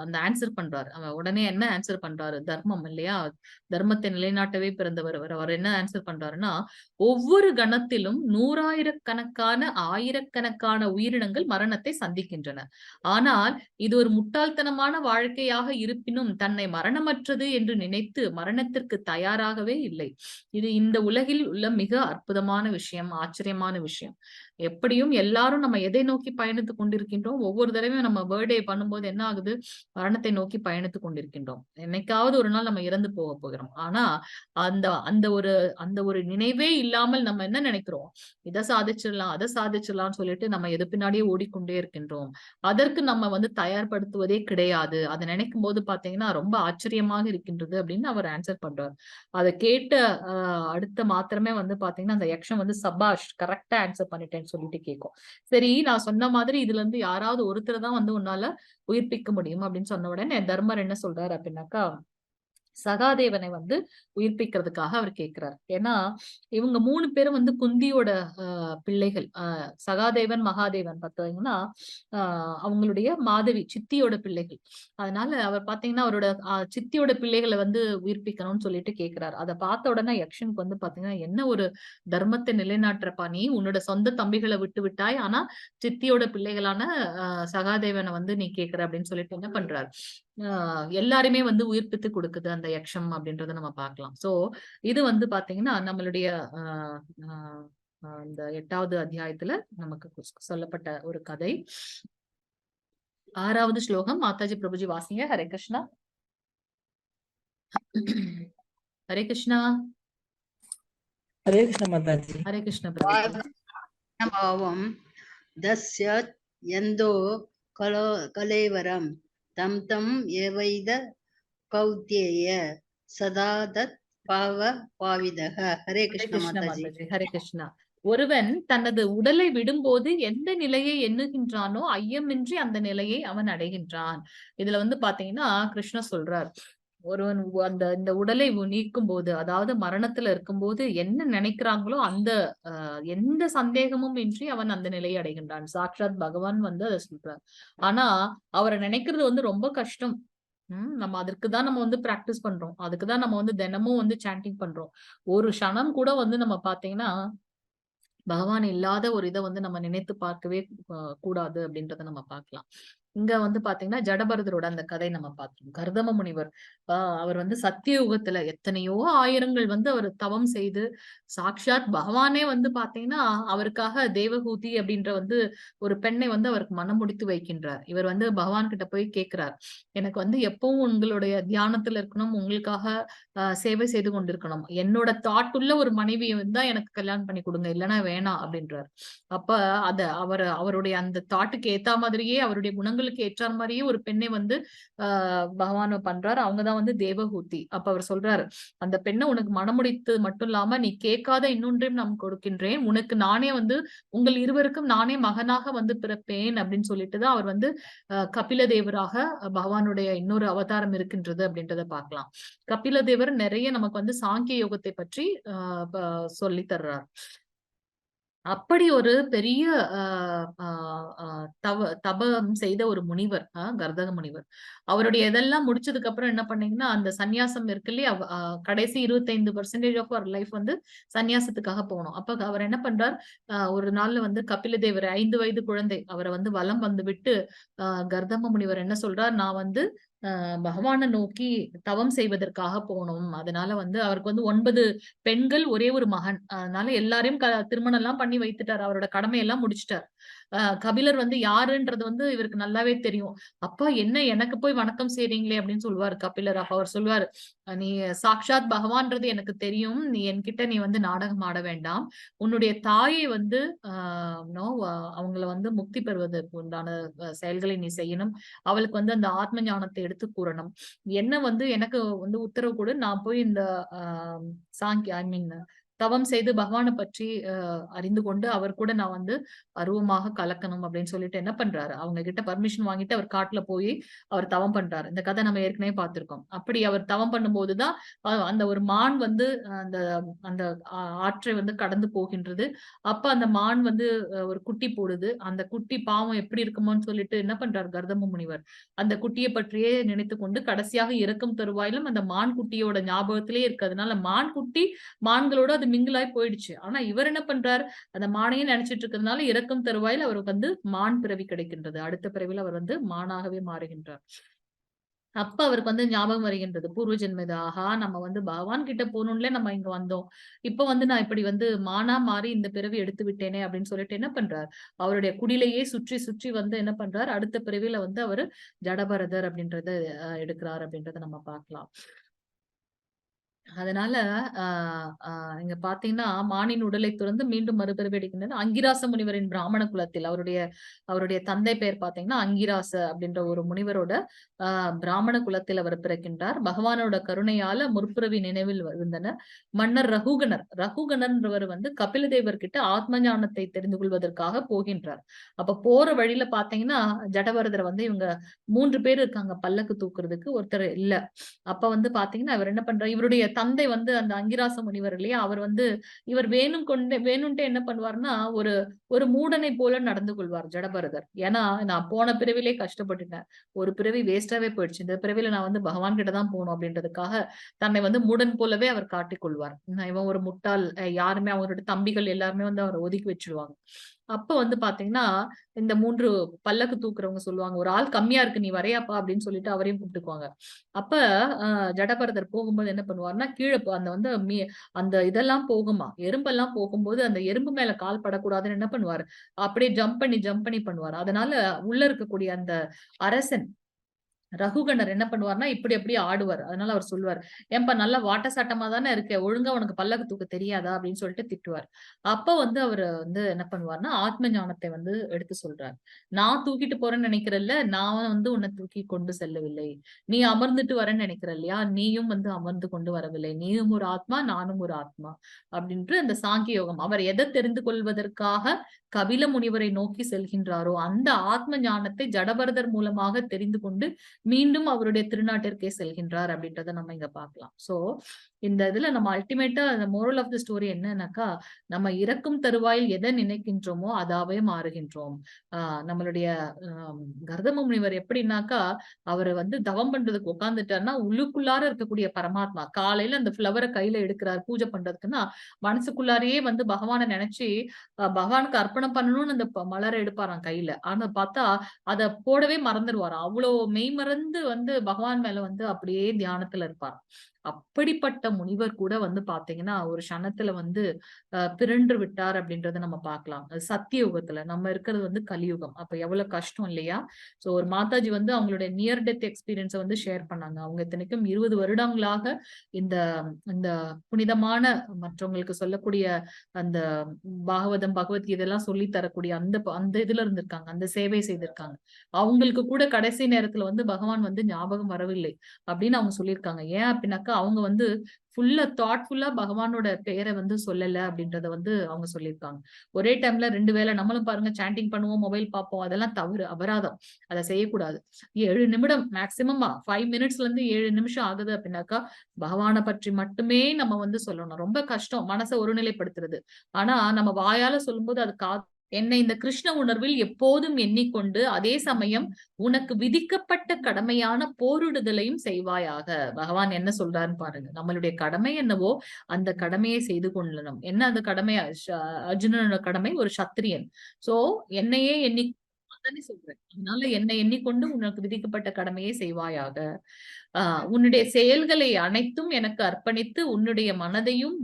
அந்த ஆன்சர் பண்றாரு. அவன் உடனே என்ன ஆன்சர் பண்றாரு, தர்மம் இல்லையா, தர்மத்தை நிலைநாட்டவே பிறந்தவர் அவர் என்ன ஆன்சர் பண்றாருன்னா, ஒவ்வொரு கணத்திலும் 100,000கணக்கான 1000கணக்கான உயிரினங்கள் மரணத்தை சந்திக்கின்றன. ஆனால் இது ஒரு முட்டாள்தனமான வாழ்க்கையாக இருப்பினும் தன்னை மரணமற்றது என்று நினைத்து மரணத்திற்கு தயாராகவே இல்லை. இது இந்த உலகில் உள்ள மிக அற்புதமான விஷயம், ஆச்சரியமான விஷயம். எப்படியும் எல்லாரும் நம்ம எதை நோக்கி பயணித்துக் கொண்டிருக்கின்றோம், ஒவ்வொரு தடவையும் நம்ம பர்த்டே பண்ணும்போது என்ன ஆகுது, மரணத்தை நோக்கி பயணித்துக் கொண்டிருக்கின்றோம். என்னைக்காவது ஒரு நாள் நம்ம இறந்து போக போகிறோம். ஆனா அந்த அந்த ஒரு நினைவே இல்லாமல் நம்ம என்ன நினைக்கிறோம், இதை சாதிச்சிடலாம் அதை சாதிச்சிடலாம்னு சொல்லிட்டு நம்ம எது பின்னாடியே ஓடிக்கொண்டே இருக்கின்றோம். அதற்கு நம்ம வந்து தயார்படுத்துவதே கிடையாது. அதை நினைக்கும் போது பாத்தீங்கன்னா ரொம்ப ஆச்சரியமாக இருக்கின்றது அப்படின்னு அவர் ஆன்சர் பண்றார். அதை கேட்ட அடுத்த மாத்திரமே வந்து பாத்தீங்கன்னா அந்த யக்ஷன் வந்து சபாஷ் கரெக்டா ஆன்சர் பண்ணிட்டேன்னு அப்படின்னு சொல்லிட்டு கேட்கும். சரி, நான் சொன்ன மாதிரி இதுல இருந்து யாராவது ஒருத்தர் தான் வந்து உன்னால உயிர்ப்பிக்க முடியும் அப்படின்னு சொன்ன உடனே தர்மர் என்ன சொல்றாரு அப்படின்னாக்கா, சகாதேவனை வந்து உயிர்ப்பிக்கிறதுக்காக அவர் கேட்கிறார். ஏன்னா இவங்க 3 பேரும் வந்து குந்தியோட பிள்ளைகள். சகாதேவன், மகாதேவன் பார்த்தீங்கன்னா அவங்களுடைய மாதவி சித்தியோட பிள்ளைகள். அதனால அவர் பாத்தீங்கன்னா அவரோட சித்தியோட பிள்ளைகளை வந்து உயிர்ப்பிக்கணும்னு சொல்லிட்டு கேட்கிறார். அதை பார்த்த உடனே யக்ஷனுக்கு வந்து பாத்தீங்கன்னா, என்ன ஒரு தர்மத்தை நிலைநாட்டுறப்பா நீ, உன்னோட சொந்த தம்பிகளை விட்டு விட்டாய், ஆனா சித்தியோட பிள்ளைகளான சகாதேவனை வந்து நீ கேட்கிற அப்படின்னு சொல்லிட்டு என்ன பண்றாரு, எல்லாருமே வந்து உயிர்ப்பித்து கொடுக்குது அந்த யக்ஷம் அப்படின்றத நம்ம பார்க்கலாம். சோ இது வந்து பாத்தீங்கன்னா நம்மளுடைய இந்த 8வது அத்தியாயத்துல நமக்கு சொல்லப்பட்ட ஒரு கதை. 6வது ஸ்லோகம் மாதாஜி பிரபுஜி வாசிங்க. ஹரே கிருஷ்ணா. ஹரே கிருஷ்ணா. ஹரே கிருஷ்ண மாதாஜி. ஹரே கிருஷ்ண பிரபு. பாவம் தஸ்யத் யந்தோ கலேவரம் தம் தம் ஏவைத கௌத்யேய சதா தத் பாவிதக. ஹரே கிருஷ்ண மாதாஜி. ஹரே கிருஷ்ணா. ஒருவன் தனது உடலை விடும்போது எந்த நிலையை எண்ணுகின்றானோ ஐயமின்றி அந்த நிலையை அவன் அடைகின்றான். இதுல வந்து பாத்தீங்கன்னா கிருஷ்ணர் சொல்றார், ஒருவன் இந்த உடலை நீக்கும் போது, அதாவது மரணத்துல இருக்கும்போது என்ன நினைக்கிறாங்களோ அந்த எந்த சந்தேகமும் இன்றி அவன் அந்த நிலையை அடைகின்றான். சாக்ஷாத் பகவான் வந்து அதை சொல்றார். ஆனா அவரை நினைக்கிறது வந்து ரொம்ப கஷ்டம். நம்ம அதற்குதான் நம்ம வந்து பிராக்டிஸ் பண்றோம். அதுக்குதான் நம்ம வந்து தினமும் வந்து சாண்டிங் பண்றோம். ஒரு க்ஷணம் கூட வந்து நம்ம பாத்தீங்கன்னா பகவான் இல்லாத ஒரு இதை வந்து நம்ம நினைத்து பார்க்கவே கூடாது அப்படின்றத நம்ம பார்க்கலாம். இங்க வந்து பாத்தீங்கன்னா ஜடபரதரோட அந்த கதை நம்ம பார்த்தோம். கர்தம முனிவர் அவர் வந்து சத்தியயுகத்துல எத்தனையோ ஆயிரங்கள் வந்து அவர் தவம் செய்து சாக்ஷாத் பகவானே வந்து பாத்தீங்கன்னா அவருக்காக தேவகூதி அப்படின்ற வந்து ஒரு பெண்ணை வந்து அவருக்கு மனம் முடித்து வைக்கின்றார். இவர் வந்து பகவான் கிட்ட போய் கேட்கிறார், எனக்கு வந்து எப்பவும் உங்களுடைய தியானத்துல இருக்கணும், உங்களுக்காக சேவை செய்து கொண்டிருக்கணும், என்னோட தாட்டுள்ள ஒரு மனைவியை வந்து எனக்கு கல்யாணம் பண்ணி கொடுங்க, இல்லைன்னா வேணாம் அப்படின்றார். அப்ப அவருடைய அந்த தாட்டுக்கு ஏத்த மாதிரியே, அவருடைய குணங்களுக்கு ஏற்ற மாதிரியே ஒரு பெண்ணை வந்து பகவான் பண்றாரு. அவங்கதான் வந்து தேவகூதி. அப்ப அவர் சொல்றாரு, அந்த பெண்ணை உனக்கு மனமுடித்து மட்டும் இல்லாம நீ கேட்காத இன்னொன்றையும் நான் கொடுக்கின்றேன், உனக்கு நானே வந்து உங்கள் இருவருக்கும் நானே மகனாக வந்து பிறப்பேன் அப்படின்னு சொல்லிட்டுதான் அவர் வந்து கபில தேவராக பகவானுடைய இன்னொரு அவதாரம் இருக்கின்றது அப்படின்றத பார்க்கலாம். கபில தேவர் நிறைய நமக்கு வந்து சாங்கிய யோகத்தை பற்றி சொல்லி தர்றார். அப்படி ஒரு பெரிய தபம் செய்த ஒரு முனிவர் கர்தக முனிவர். அவருடைய இதெல்லாம் முடிச்சதுக்கு அப்புறம் என்ன பண்ணீங்கன்னா, அந்த சன்னியாசம் இருக்கு இல்லையா, கடைசி 25% ஆஃப் அவர் லைஃப் வந்து சன்னியாசத்துக்காக போகணும். அப்ப அவர் என்ன பண்றார், ஒரு நாள்ல வந்து கபில தேவர் 5 வயது குழந்தை அவரை வந்து வலம் வந்து விட்டு கர்தம முனிவர் என்ன சொல்றார், நான் வந்து பகவானை நோக்கி தவம் செய்வதற்காக போகணும். அதனால வந்து அவருக்கு வந்து 9 பெண்கள், ஒரே ஒரு மகன். அதனால எல்லாரையும் திருமணம் எல்லாம் பண்ணி வைத்துட்டார். அவரோட கடமையெல்லாம் முடிச்சிட்டார். கபிலர் வந்து யாருன்றது வந்து இவருக்கு நல்லாவே தெரியும். அப்பா என்ன எனக்கு போய் வணக்கம் செய்றீங்களே அப்படின்னு சொல்லுவாரு கபிலர். அப்ப அவர் சொல்லுவாரு, நீ சாக்ஷாத் பகவான்றது எனக்கு தெரியும், நீ என்கிட்ட நீ வந்து நாடகம் ஆட வேண்டாம், உன்னுடைய தாயை வந்து அவங்கள வந்து முக்தி பெறுவதற்கு உண்டான செயல்களை நீ செய்யணும், அவளுக்கு வந்து அந்த ஆத்ம ஞானத்தை எடுத்து கூறணும், என்ன வந்து எனக்கு வந்து உத்தரவு கொடு, நான் போய் இந்த தவம் செய்து பகவானை பற்றி அறிந்து கொண்டு அவர் கூட நான் வந்து அருவமாக கலக்கணும் அப்படின்னு சொல்லிட்டு என்ன பண்றாரு, அவங்க கிட்ட பர்மிஷன் வாங்கிட்டு அவர் காட்டுல போய் அவர் தவம் பண்றாரு. இந்த கதை நம்ம ஏற்கனவே பார்த்திருக்கோம். அப்படி அவர் தவம் பண்ணும்போதுதான் அந்த ஒரு மான் வந்து அந்த அந்த ஆற்றை வந்து கடந்து போகின்றது. அப்ப அந்த மான் வந்து ஒரு குட்டி போடுது. அந்த குட்டி பாவம் எப்படி இருக்குமோன்னு சொல்லிட்டு என்ன பண்றாரு கர்தம முனிவர், அந்த குட்டியை பற்றியே நினைத்து கொண்டு கடைசியாக இறக்கும் தருவாயிலும் அந்த மான் குட்டியோட ஞாபகத்திலே இருக்கிறதுனால மான் குட்டி மான்களோட அது மிங்கிலாய் போயிடுச்சு. ஆனா இவர் என்ன பண்றாரு, அந்த மானையும் நினைச்சிட்டு இருக்கிறதுனால இறக்கும் தருவாயில் அவருக்கு வந்து மான் பிறவி கிடைக்கின்றது. அடுத்த பிறவில அவர் வந்து மானாகவே மாறுகின்றார். அப்ப அவருக்கு வந்து ஞாபகம் வருகின்றது, பூர்வ ஜென்மது, ஆஹா நம்ம வந்து பகவான் கிட்ட போகணும்ல நம்ம இங்க வந்தோம், இப்ப வந்து நான் இப்படி வந்து மானா மாறி இந்த பிறவி எடுத்து விட்டேனே அப்படின்னு சொல்லிட்டு என்ன பண்றார், அவருடைய குடிலையே சுற்றி சுற்றி வந்து என்ன பண்றார், அடுத்த பிறவில வந்து அவரு ஜடபரதர் அப்படின்றத எடுக்கிறார் அப்படின்றத நம்ம பார்க்கலாம். அதனால இங்க பாத்தீங்கன்னா மானின் உடலை துறந்து மீண்டும் மறுபிறவி எடுக்கின்றது. அங்கிராச முனிவரின் பிராமண குலத்தில் அவருடைய தந்தை பெயர் பாத்தீங்கன்னா அங்கிராச அப்படின்ற ஒரு முனிவரோட பிராமண குலத்தில் அவர் பிறக்கின்றார். பகவானோட கருணையால முற்பிறவி நினைவில் இருந்தன. மன்னர் ரகுகணர்ன்றவர் வந்து கபிலதேவர் கிட்ட ஆத்ம ஞானத்தை தெரிந்து கொள்வதற்காக போகின்றார். அப்ப போற வழியில பாத்தீங்கன்னா ஜடபரதர் வந்து இவங்க 3 பேர் இருக்காங்க பல்லக்கு தூக்குறதுக்கு, ஒருத்தர் இல்ல. அப்ப வந்து பாத்தீங்கன்னா இவர் என்ன பண்றாரு, இவருடைய தந்தை வந்து அந்த அங்கிராச முனிவர் இல்லையா, அவர் வந்து இவர் வேணும்ட்டே என்ன பண்ணுவாருன்னா ஒரு ஒரு மூடனை போல நடந்து கொள்வார் ஜடபரதர். ஏன்னா நான் போன பிறவிலே கஷ்டப்பட்டுட்டேன், ஒரு பிறவி வேஸ்டாவே போயிடுச்சு, இந்த பிறவில நான் வந்து பகவான் கிட்ட தான் போகணும் அப்படின்றதுக்காக தன்னை வந்து மூடன் போலவே அவர் காட்டிக் கொள்வார். இவன் ஒரு முட்டாள், யாருமே அவரோட தம்பிகள் எல்லாருமே வந்து அவரை ஒதுக்கி வச்சிருவாங்க. அப்ப வந்து பாத்தீங்கன்னா இந்த 3 பல்லக்கு தூக்குறவங்க சொல்லுவாங்க, ஒரு ஆள் கம்மியா இருக்கு நீ வரையாப்பா அப்படின்னு சொல்லிட்டு அவரையும் கூப்பிட்டுக்குவாங்க. அப்ப ஜடபரதர் போகும்போது என்ன பண்ணுவாருன்னா கீழே அந்த வந்து அந்த இதெல்லாம் போகுமா, எறும்பெல்லாம் போகும்போது அந்த எறும்பு மேல கால் படக்கூடாதுன்னு என்ன பண்ணுவாரு, அப்படியே ஜம்ப் பண்ணி பண்ணுவாரு. அதனால உள்ள இருக்கக்கூடிய அந்த அரசன் ரகுகணர் என்ன பண்ணுவார்னா இப்படி அப்படியே ஆடுவார். அதனால அவர் சொல்லுவார், ஏன்பா நல்லா வாட்ட சாட்டமா தானே இருக்க, ஒழுங்கா உனக்கு பல்லக்கு தூக்க தெரியாதா அப்படின்னு சொல்லிட்டு திட்டுவார். அப்ப வந்து அவரு வந்து என்ன பண்ணுவார்னா ஆத்ம ஞானத்தை வந்து எடுத்து சொல்றார். நான் தூக்கிட்டு போறேன்னு நினைக்கிறல்ல, நான் வந்து உன்னை தூக்கி கொண்டு செல்லவில்லை. நீ அமர்ந்துட்டு வரேன்னு நினைக்கிற இல்லையா, நீயும் வந்து அமர்ந்து கொண்டு வரவில்லை. நீயும் ஒரு ஆத்மா, நானும் ஒரு ஆத்மா அப்படின்ட்டு அந்த சாங்கிய யோகம். அவர் எதை தெரிந்து கொள்வதற்காக கபில முனிவரை நோக்கி செல்கின்றாரோ அந்த ஆத்ம ஞானத்தை ஜடபரதர் மூலமாக தெரிந்து கொண்டு மீண்டும் அவருடைய திருநாட்டிற்கே செல்கின்றார் அப்படின்றத நம்ம இங்க பார்க்கலாம். சோ இந்த இதுல நம்ம அல்டிமேட்டா அந்த மோரல் ஆஃப் த ஸ்டோரி என்னன்னாக்கா, நம்ம இறக்கும் தருவாயில் எதை நினைக்கின்றோமோ அதாவே மாறுகின்றோம். நம்மளுடைய கர்தம முனிவர் எப்படின்னாக்கா, அவரை வந்து தவம் பண்றதுக்கு உட்கார்ந்துட்டாருன்னா உள்ளுக்குள்ளார இருக்கக்கூடிய பரமாத்மா காலையில அந்த ஃபிளவரை கையில எடுக்கிறார் பூஜை பண்றதுக்குன்னா மனசுக்குள்ளாரையே வந்து பகவானை நினைச்சு பகவானுக்கு அர்ப்பணம் பண்ணணும்னு அந்த மலரை எடுப்பாராம் கையில. ஆனா பார்த்தா அத போடவே மறந்துடுவாராம். அவ்வளவு மெய்மறந்து வந்து பகவான் மேல வந்து அப்படியே தியானத்துல இருப்பாராம். அப்படிப்பட்ட முனிவர் கூட வந்து பாத்தீங்கன்னா ஒரு க்ஷணத்துல வந்து பிறன்று விட்டார் அப்படின்றத நம்ம பார்க்கலாம். அது சத்தியயுகத்துல, நம்ம இருக்கிறது வந்து கலியுகம். அப்ப எவ்வளவு கஷ்டம் இல்லையா? சோ ஒரு மாதாஜி வந்து அவங்களுடைய நியர் டெத் எக்ஸ்பீரியன்ஸ வந்து ஷேர் பண்ணாங்க. அவங்க இத்தனைக்கும் 20 வருடங்களாக இந்த இந்த புனிதமான மற்றவங்களுக்கு சொல்லக்கூடிய அந்த பாகவதம், பகவத்கீதை எல்லாம் சொல்லி தரக்கூடிய அந்த இதுல இருந்திருக்காங்க, அந்த சேவை செய்திருக்காங்க. அவங்களுக்கு கூட கடைசி நேரத்துல வந்து பகவான் வந்து ஞாபகம் வரவில்லை அப்படின்னு அவங்க சொல்லியிருக்காங்க. ஏன் அப்படின்னாக்கா அவங்க வந்து தாட்ஃபுல்லா பகவானோட பெயரை வந்து சொல்லல அப்படின்றத வந்து அவங்க சொல்லியிருக்காங்க. ஒரே டைம்ல 2 வேளை நம்மளும் பாருங்க சாண்டிங் பண்ணுவோம், மொபைல் பார்ப்போம், அதெல்லாம் தவறு, அபராதம். அதை செய்யக்கூடாது. 7 நிமிடம் மேக்சிமமா 5 மினிட்ஸ்ல இருந்து 7 நிமிஷம் ஆகுது அப்படின்னாக்கா பகவானை பற்றி மட்டுமே நம்ம வந்து சொல்லணும். ரொம்ப கஷ்டம் மனசை ஒருநிலைப்படுத்துறது. ஆனா நம்ம வாயால சொல்லும்போது அது என்னை இந்த கிருஷ்ண உணர்வில் எப்போதும் எண்ணிக்கொண்டு அதே சமயம் உனக்கு விதிக்கப்பட்ட கடமையான போரிடுதலையும் செய்வாயாக. பகவான் என்ன சொல்றாருன்னு பாருங்க. நம்மளுடைய கடமை என்னவோ அந்த கடமையை செய்து கொள்ளணும். என்ன அந்த கடமை? அர்ஜுனனோட கடமை ஒரு சத்திரியன். சோ என்னையே சொல்றேன். அதனால என்னை எண்ணிக்கொண்டு உனக்கு விதிக்கப்பட்ட கடமையை செய்வாயாக. உன்னுடைய செயல்களை அனைத்தும் எனக்கு அர்ப்பணித்து உன்னுடைய மனதையும்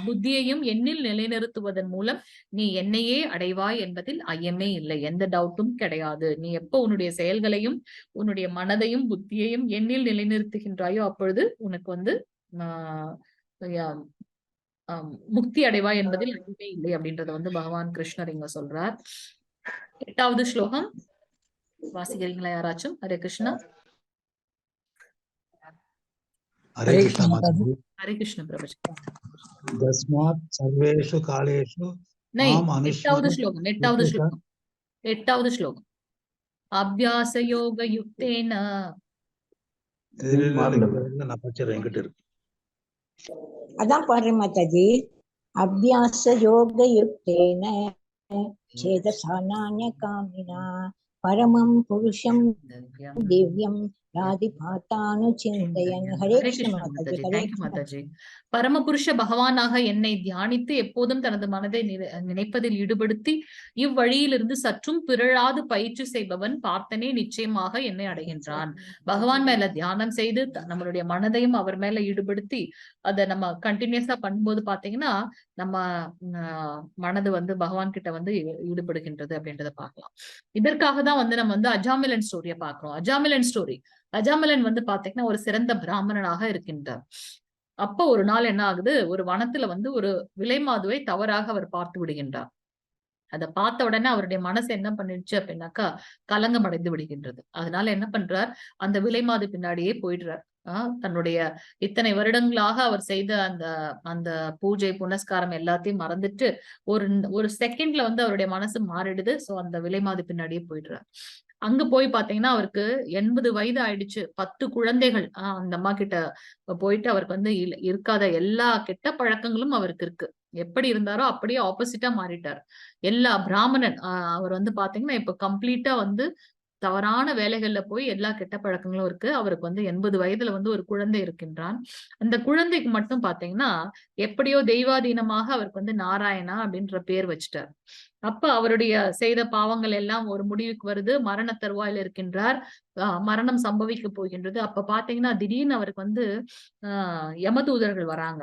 புத்தியையும் என்னில் நிலைநிறுத்துவதன் மூலம் நீ என்னையே அடைவாய் என்பதில் ஐயமே இல்லை, எந்த டவுட்டும் கிடையாது. நீ எப்போ உன்னுடைய செயல்களையும் உன்னுடைய மனதையும் புத்தியையும் என்னில் நிலைநிறுத்துகின்றாயோ அப்பொழுது உனக்கு வந்து முக்தி அடைவாய் என்பதில் ஐயமே இல்லை அப்படின்றத வந்து பகவான் கிருஷ்ணர் இங்க சொல்றார். 8வது ஸ்லோகம் வாசிக்கிறீங்களா யாராச்சும்? ஹரே கிருஷ்ணா. हरे कृष्ण माताजी। हरे कृष्ण प्रभु। तस्मात् सर्वेषु कालेषु नहीं, माम् अनुस्मर। 8வது ஸ்லோகம் அபியாச யோக யுக்தேன. நான் படிச்சிடுறேன், என்கிட்ட இருக்கு. அதான் பாடுறேன் மாதாஜி. அபியாச யோக யுக்தேன சேதசா நான்ய காமினா பரமம் புருஷம் திவ்யம் ஹரே கிருஷ்ண மாதாஜி. பரமபுருஷ பகவானாக என்னை தியானித்து எப்போதும் தனது மனதை நினைப்பதில் ஈடுபடுத்தி இவ்வழியிலிருந்து சற்றும் பிறழாது பயிற்சி செய்பவன் பார்த்தனே நிச்சயமாக என்னை அடைகின்றான். பகவான் மேல தியானம் செய்து நம்மளுடைய மனதையும் அவர் மேல ஈடுபடுத்தி அதை நம்ம கண்டினியூஸா பண்ணும்போது பாத்தீங்கன்னா நம்ம மனது வந்து பகவான் கிட்ட வந்து ஈடுபடுகின்றது அப்படின்றத பார்க்கலாம். இதற்காக தான் வந்து நம்ம வந்து அஜாமிலன் ஸ்டோரிய பாக்குறோம். அஜாமிலன் வந்து பாத்தீங்கன்னா ஒரு சிறந்த பிராமணனாக இருக்கின்றார். அப்ப ஒரு நாள் என்ன ஆகுது, ஒரு வனத்துல வந்து ஒரு விலைமாதுவை தவறாக அவர் பார்த்து விடுகின்றார். அத பார்த்த உடனே அவருடைய மனசு என்ன பண்ணிடுச்சு அப்படின்னாக்கா, கலங்கம் அடைந்து விடுகின்றது. அதனால என்ன பண்றார், அந்த விலைமாது பின்னாடியே போயிடுறார். தன்னுடைய இத்தனை வருடங்களாக அவர் செய்த அந்த அந்த பூஜை, புனஸ்காரம் எல்லாத்தையும் மறந்துட்டு, ஒரு ஒரு செகண்ட்ல வந்து அவருடைய மனசு மாறிடுது. சோ அந்த விலைமாது பின்னாடியே போயிடுறார். அங்க போய் பாத்தீங்கன்னா, அவருக்கு 80 வயது ஆயிடுச்சு. 10 குழந்தைகள். அந்த அம்மா கிட்ட போயிட்டு அவருக்கு வந்து இருக்காத எல்லா கெட்ட பழக்கங்களும் அவருக்கு இருக்கு. எப்படி இருந்தாரோ அப்படியே ஆப்போசிட்டா மாறிட்டார். எல்லா பிராமணன் அவர் வந்து பாத்தீங்கன்னா, இப்ப கம்ப்ளீட்டா வந்து தவறான வேலைகள்ல போய் எல்லா கெட்ட பழக்கங்களும் இருக்கு. அவருக்கு வந்து 80 வயதுல வந்து ஒரு குழந்தை இருக்கின்றான். அந்த குழந்தைக்கு மட்டும் பாத்தீங்கன்னா, எப்படியோ தெய்வாதீனமாக அவருக்கு வந்து நாராயணா அப்படின்ற பேர் வச்சுட்டார். அப்ப அவருடைய செய்த பாவங்கள் எல்லாம் ஒரு முடிவுக்கு வருது. மரண தருவாயில இருக்கின்றார். மரணம் சம்பவிக்க போகின்றது. அப்ப பாத்தீங்கன்னா, திடீர்னு அவருக்கு வந்து அ யமதூதர்கள் வராங்க.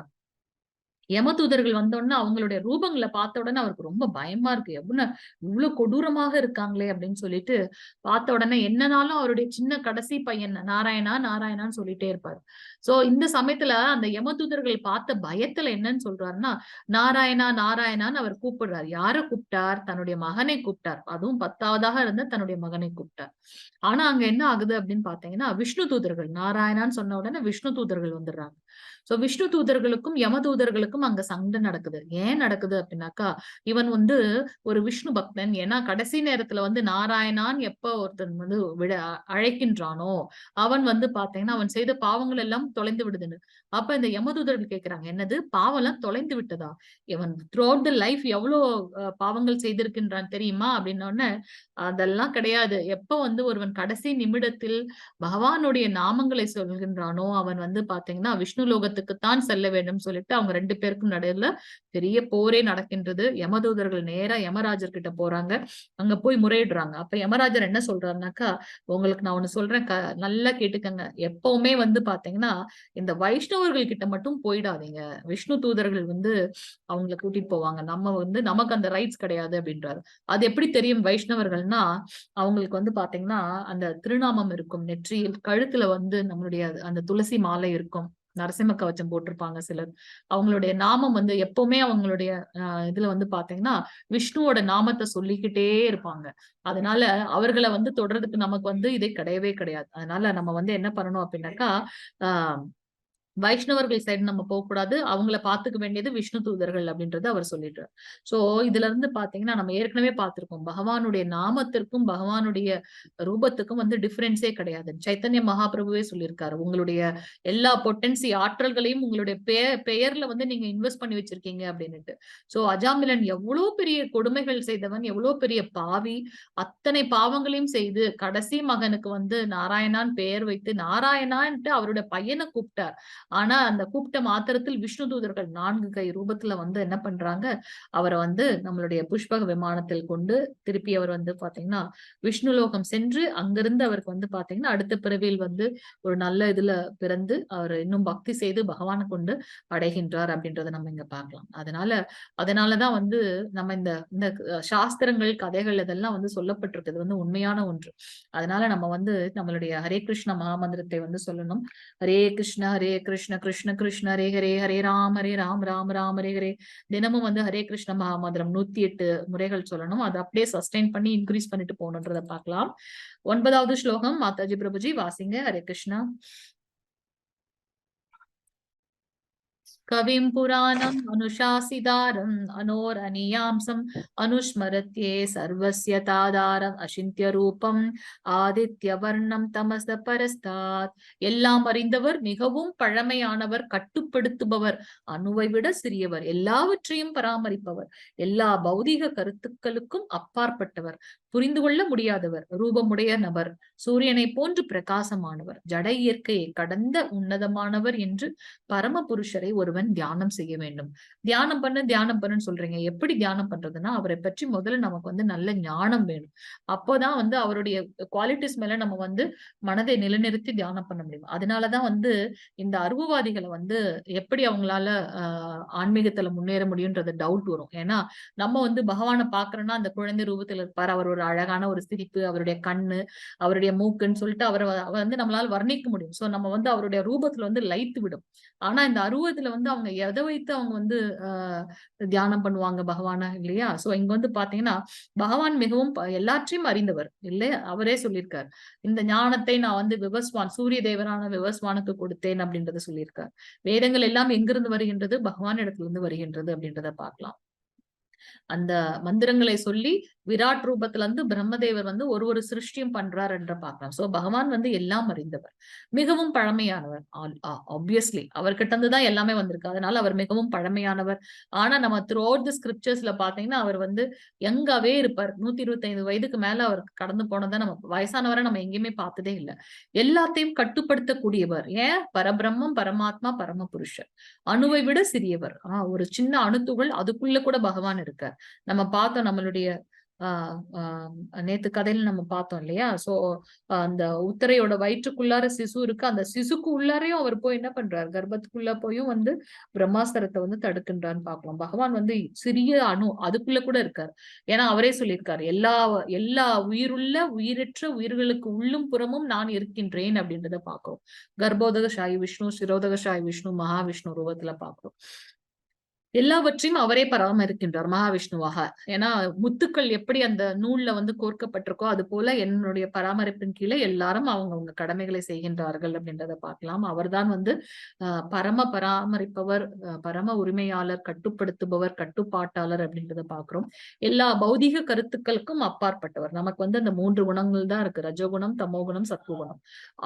யமதூதர்கள் வந்தோனே அவங்களுடைய ரூபங்கள பார்த்த உடனே அவருக்கு ரொம்ப பயமா இருக்கு. இவ்ளோ கொடூரமாக இருக்காங்களே அப்படின்னு சொல்லிட்டு, பார்த்த உடனே என்னனாலும் அவருடைய சின்ன கடைசி பையன் நாராயணா, நாராயணான்னு சொல்லிட்டே இருப்பாரு. சோ இந்த சமயத்துல அந்த யமதூதர்கள் பார்த்த பயத்துல என்னன்னு சொல்றாருன்னா, நாராயணா, நாராயணான்னு அவர் கூப்பிடுறாரு. யார கூப்பிட்டார்? தன்னுடைய மகனை கூப்பிட்டார். அதுவும் 10வதாக இருந்த தன்னுடைய மகனை கூப்பிட்டார். ஆனா அங்க என்ன ஆகுது அப்படின்னு பார்த்தீங்கன்னா, விஷ்ணு தூதர்கள் நாராயணான்னு சொன்ன உடனே விஷ்ணு தூதர்கள் வந்துடுறாங்க. சோ விஷ்ணு தூதர்களுக்கும் யமதூதர்களுக்கும் அங்க சண்டை நடக்குது. ஏன் நடக்குது அப்படின்னாக்கா, இவன் வந்து ஒரு விஷ்ணு பக்தன். ஏன்னா கடைசி நேரத்துல வந்து நாராயணான்னு எப்ப ஒருத்தன் வந்து அழைக்கின்றானோ, அவன் வந்து பாத்தீங்கன்னா, அவன் செய்த பாவங்கள் எல்லாம் தொலைந்து விடுதுன்னு. அப்ப இந்த யமதூதர்கள் கேட்கிறாங்க, என்னது பாவம் எல்லாம் தொலைந்து விட்டதா? இவன் த்ரூ அவுட் த லைஃப் எவ்வளவு பாவங்கள் செய்திருக்கின்றான் தெரியுமா? அப்படின்னோடனே, அதெல்லாம் கிடையாது. எப்ப வந்து ஒருவன் கடைசி நிமிடத்தில் பகவானுடைய நாமங்களை சொல்கின்றானோ, அவன் வந்து பாத்தீங்கன்னா, விஷ்ணு லோகத்துக்குத்தான் செல்ல வேண்டும் சொல்லிட்டு அவங்க 2 பேருக்கும் நடுவுல பெரிய போரே நடக்கின்றது. யமதூதர்கள் நேரா யமராஜர் கிட்ட போறாங்க. அங்க போய் முறையிடுறாங்க. அப்ப யமராஜர் என்ன சொல்றாருனாக்கா, உங்களுக்கு நான் ஒண்ணு சொல்றேன். நல்லா கேட்டுக்கங்க. எப்பவுமே வந்து பாத்தீங்கன்னா, இந்த வைஷ்ணவர்கள் கிட்ட மட்டும் போயிடாதீங்க. விஷ்ணு தூதர்கள் வந்து அவங்கள கூட்டிட்டு போவாங்க. நம்ம வந்து நமக்கு அந்த ரைட்ஸ் கிடையாது அப்படின்றாரு. அது எப்படி தெரியும் வைஷ்ணவர்கள்னா, அவங்களுக்கு வந்து பாத்தீங்கன்னா, அந்த திருநாமம் இருக்கும். நெற்றியில், கழுத்துல வந்து நம்மளுடைய அந்த துளசி மாலை இருக்கும். நரசிம்ம கவச்சம் போட்டிருப்பாங்க சிலர். அவங்களுடைய நாமம் வந்து எப்பவுமே அவங்களுடைய இதுல வந்து பாத்தீங்கன்னா, விஷ்ணுவோட நாமத்த சொல்லிக்கிட்டே இருப்பாங்க. அதனால அவர்கள வந்து தொடர்றதுக்கு நமக்கு வந்து இதே கிடையவே கிடையாது. அதனால நம்ம வந்து என்ன பண்ணணும் அப்படின்னாக்கா, ஆ வைஷ்ணவர்கள் சைடு நம்ம போகக்கூடாது. அவங்கள பாத்துக்க வேண்டியது விஷ்ணு தூதர்கள் அப்படின்றத அவர் சொல்லிடுறார். சோ இதுல இருந்து பாத்தீங்கன்னா, நம்ம ஏற்கனவே பார்த்திருக்கோம். பகவானுடைய நாமத்திற்கும், பகவானுடைய ரூபத்துக்கும் வந்து டிஃபரன்ஸே கிடையாது. சைத்தன்ய மகாபிரபுவே சொல்லியிருக்காரு. உங்களுடைய எல்லா பொட்டன்சி ஆற்றல்களையும் உங்களுடைய பெயர்ல வந்து நீங்க இன்வெஸ்ட் பண்ணி வச்சிருக்கீங்க அப்படின்னுட்டு. சோ அஜாமிலன் எவ்வளவு பெரிய கொடுமைகள் செய்தவன், எவ்வளவு பெரிய பாவி. அத்தனை பாவங்களையும் செய்து கடைசி மகனுக்கு வந்து நாராயணான்னு பெயர் வைத்து நாராயணான்ட்டு அவருடைய பையனை கூப்பிட்டார். ஆனா அந்த கூப்பிட்ட மாத்திரத்தில் விஷ்ணு தூதர்கள் 4 கை ரூபத்துல வந்து என்ன பண்றாங்க, அவர வந்து நம்மளுடைய புஷ்பக விமானத்தில் கொண்டு திருப்பி அவர் வந்து பாத்தீங்கன்னா, விஷ்ணு லோகம் சென்று அங்கிருந்து அவருக்கு வந்து பாத்தீங்கன்னா, அடுத்த பிறவியில் வந்து ஒரு நல்ல இதுல பிறந்து அவர் இன்னும் பக்தி செய்து பகவானை கொண்டு அடைகின்றார் அப்படின்றத நம்ம இங்க பார்க்கலாம். அதனாலதான் வந்து நம்ம இந்த இந்த சாஸ்திரங்கள், கதைகள் இதெல்லாம் வந்து சொல்லப்பட்டிருக்கிறது வந்து உண்மையான ஒன்று. அதனால நம்ம வந்து நம்மளுடைய ஹரே கிருஷ்ண மகாமந்திரத்தை வந்து சொல்லணும். ஹரே கிருஷ்ண கிருஷ்ண கிருஷ்ண கிருஷ்ண ஹரே ஹரே ஹரே ராம் ராம் ராம் ஹரே ஹரே. தினமும் வந்து ஹரே கிருஷ்ண மகாமந்திரம் 108 முறைகள் சொல்லணும். அதை அப்படியே சஸ்டெயின் பண்ணி இன்க்ரீஸ் பண்ணிட்டு போகணுன்றத பார்க்கலாம். 9வது ஸ்லோகம் மாதாஜி பிரபுஜி வாசிங்க. ஹரே கிருஷ்ணா. कविं पुराणम् अनुशासितारम् अनोरनीयांसम् अनुस्मरत्ये सर्वस्य तादारम् अचिन्त्य रूपम् ஆதித்யவர்ணம் தமச பரஸ்தாத். எல்லாம் அறிந்தவர், மிகவும் பழமையானவர், கட்டுப்படுத்துபவர், அணுவை விட சிறியவர், எல்லாவற்றையும் பராமரிப்பவர், எல்லா பௌதீக கருத்துக்களுக்கும் அப்பாற்பட்டவர், புரிந்து கொள்ள முடியாதவர், ரூபமுடைய நபர், சூரியனை போன்று பிரகாசமானவர், ஜட இயற்கையை கடந்த உன்னதமானவர் என்று பரம புருஷரை ஒருவன் தியானம் செய்ய வேண்டும். தியானம் பண்ணுன்னு சொல்றீங்க. எப்படி தியானம் பண்றதுன்னா, அவரை பற்றி முதல்ல நமக்கு வந்து நல்ல ஞானம் வேணும். அப்போதான் வந்து அவருடைய குவாலிட்டிஸ் மேல நம்ம வந்து மனதை நிலைநிறுத்தி தியானம் பண்ண முடியும். அதனாலதான் வந்து இந்த அருவவாதிகளை வந்து எப்படி அவங்களால ஆன்மீகத்துல முன்னேற முடியும்ன்றது டவுட் வரும். ஏன்னா நம்ம வந்து பகவானை பாக்குறோம்னா அந்த குழந்தை ரூபத்துல இருப்பார், அவர் ஒரு ஒரு அழகான ஒரு சிரிப்பு, அவருடைய கண்ணு, அவருடைய மூக்குன்னு சொல்லிட்டு அவரை வந்து நம்மளால வர்ணிக்க முடியும். சோ நம்ம வந்து அவருடைய ரூபத்துல வந்து லயித்து விடும். ஆனா இந்த அருவத்துல வந்து அவங்க எதை வைத்து அவங்க வந்து தியானம் பண்ணுவாங்க பகவான இல்லையா? சோ இங்க வந்து பாத்தீங்கன்னா பகவான் மிகவும் எல்லாற்றையும் அறிந்தவர் இல்லையா? அவரே சொல்லியிருக்கார், இந்த ஞானத்தை நான் வந்து விவஸ்வான் சூரிய தேவரான விவஸ்வானுக்கு கொடுத்தேன் அப்படின்றத சொல்லியிருக்கார். வேதங்கள் எல்லாம் எங்கிருந்து வருகின்றது? பகவான் இடத்துல இருந்து வருகின்றது அப்படின்றத பார்க்கலாம். அந்த மந்திரங்களை சொல்லி விராட் ரூபத்துல இருந்து பிரம்மதேவர் வந்து ஒரு சிருஷ்டியும் பண்றார் என்ற பார்க்கலாம். சோ பகவான் வந்து எல்லாம் அறிந்தவர், மிகவும் பழமையானவர். ஆப்வியஸ்லி அவர்கிட்ட இருந்துதான் எல்லாமே வந்திருக்கு, அதனால அவர் மிகவும் பழமையானவர். ஆனா நம்ம த்ரூ அவுட் தி ஸ்கிரிப்சர்ஸ்ல பாத்தீங்கன்னா அவர் வந்து யங்காவே இருப்பார். 125 வயதுக்கு மேல அவர் கடந்து போனதை நம்ம வயசானவரை நம்ம எங்கேயுமே பார்த்ததே இல்லை. எல்லாத்தையும் கட்டுப்படுத்தக்கூடியவர். ஏன்? பரபிரம்மம், பரமாத்மா, பரம புருஷர், அணுவை விட சிறியவர். ஒரு சின்ன அணுத்துகள், அதுக்குள்ள கூட பகவான் இருக்கார். நம்ம பார்த்தோம் நம்மளுடைய நேத்து கதையில நம்ம பார்த்தோம் இல்லையா? சோ அந்த உத்தரையோட வயிற்றுக்குள்ளார சிசு இருக்கு, அந்த சிசுக்கு உள்ளாரையும் அவர் போய் என்ன பண்றாரு? கர்ப்பத்துக்குள்ள போயும் வந்து பிரம்மாஸ்திரத்தை வந்து தடுக்கின்றான்னு பார்க்கலாம். பகவான் வந்து சிறிய அணு, அதுக்குள்ள கூட இருக்காரு. ஏன்னா அவரே சொல்லியிருக்காரு, எல்லா உயிருள்ள உயிரற்ற உயிர்களுக்கு உள்ளும் புறமும் நான் இருக்கின்றேன் அப்படின்றத பாக்குறோம். கர்ப்போதகசாயி விஷ்ணு, சிரோதகசாயி விஷ்ணு, மகாவிஷ்ணு ரூபத்துல பாக்குறோம். எல்லாவற்றையும் அவரே பராமரிக்கின்றார் மகாவிஷ்ணுவாக. ஏன்னா முத்துக்கள் எப்படி அந்த நூல்ல வந்து கோர்க்கப்பட்டிருக்கோ அது போல என்னுடைய பராமரிப்பின் கீழே எல்லாரும் அவங்க கடமைகளை செய்கின்றார்கள் அப்படின்றத பார்க்கலாம். அவர்தான் வந்து பரம பராமரிப்பவர், பரம உரிமையாளர், கட்டுப்படுத்துபவர், கட்டுப்பாட்டாளர் அப்படின்றத பாக்குறோம். எல்லா பௌதிக கருத்துக்களுக்கும் அப்பாற்பட்டவர். நமக்கு வந்து அந்த 3 குணங்கள் தான் இருக்கு, ரஜோகுணம், தமோகுணம், சத்துவகுணம்.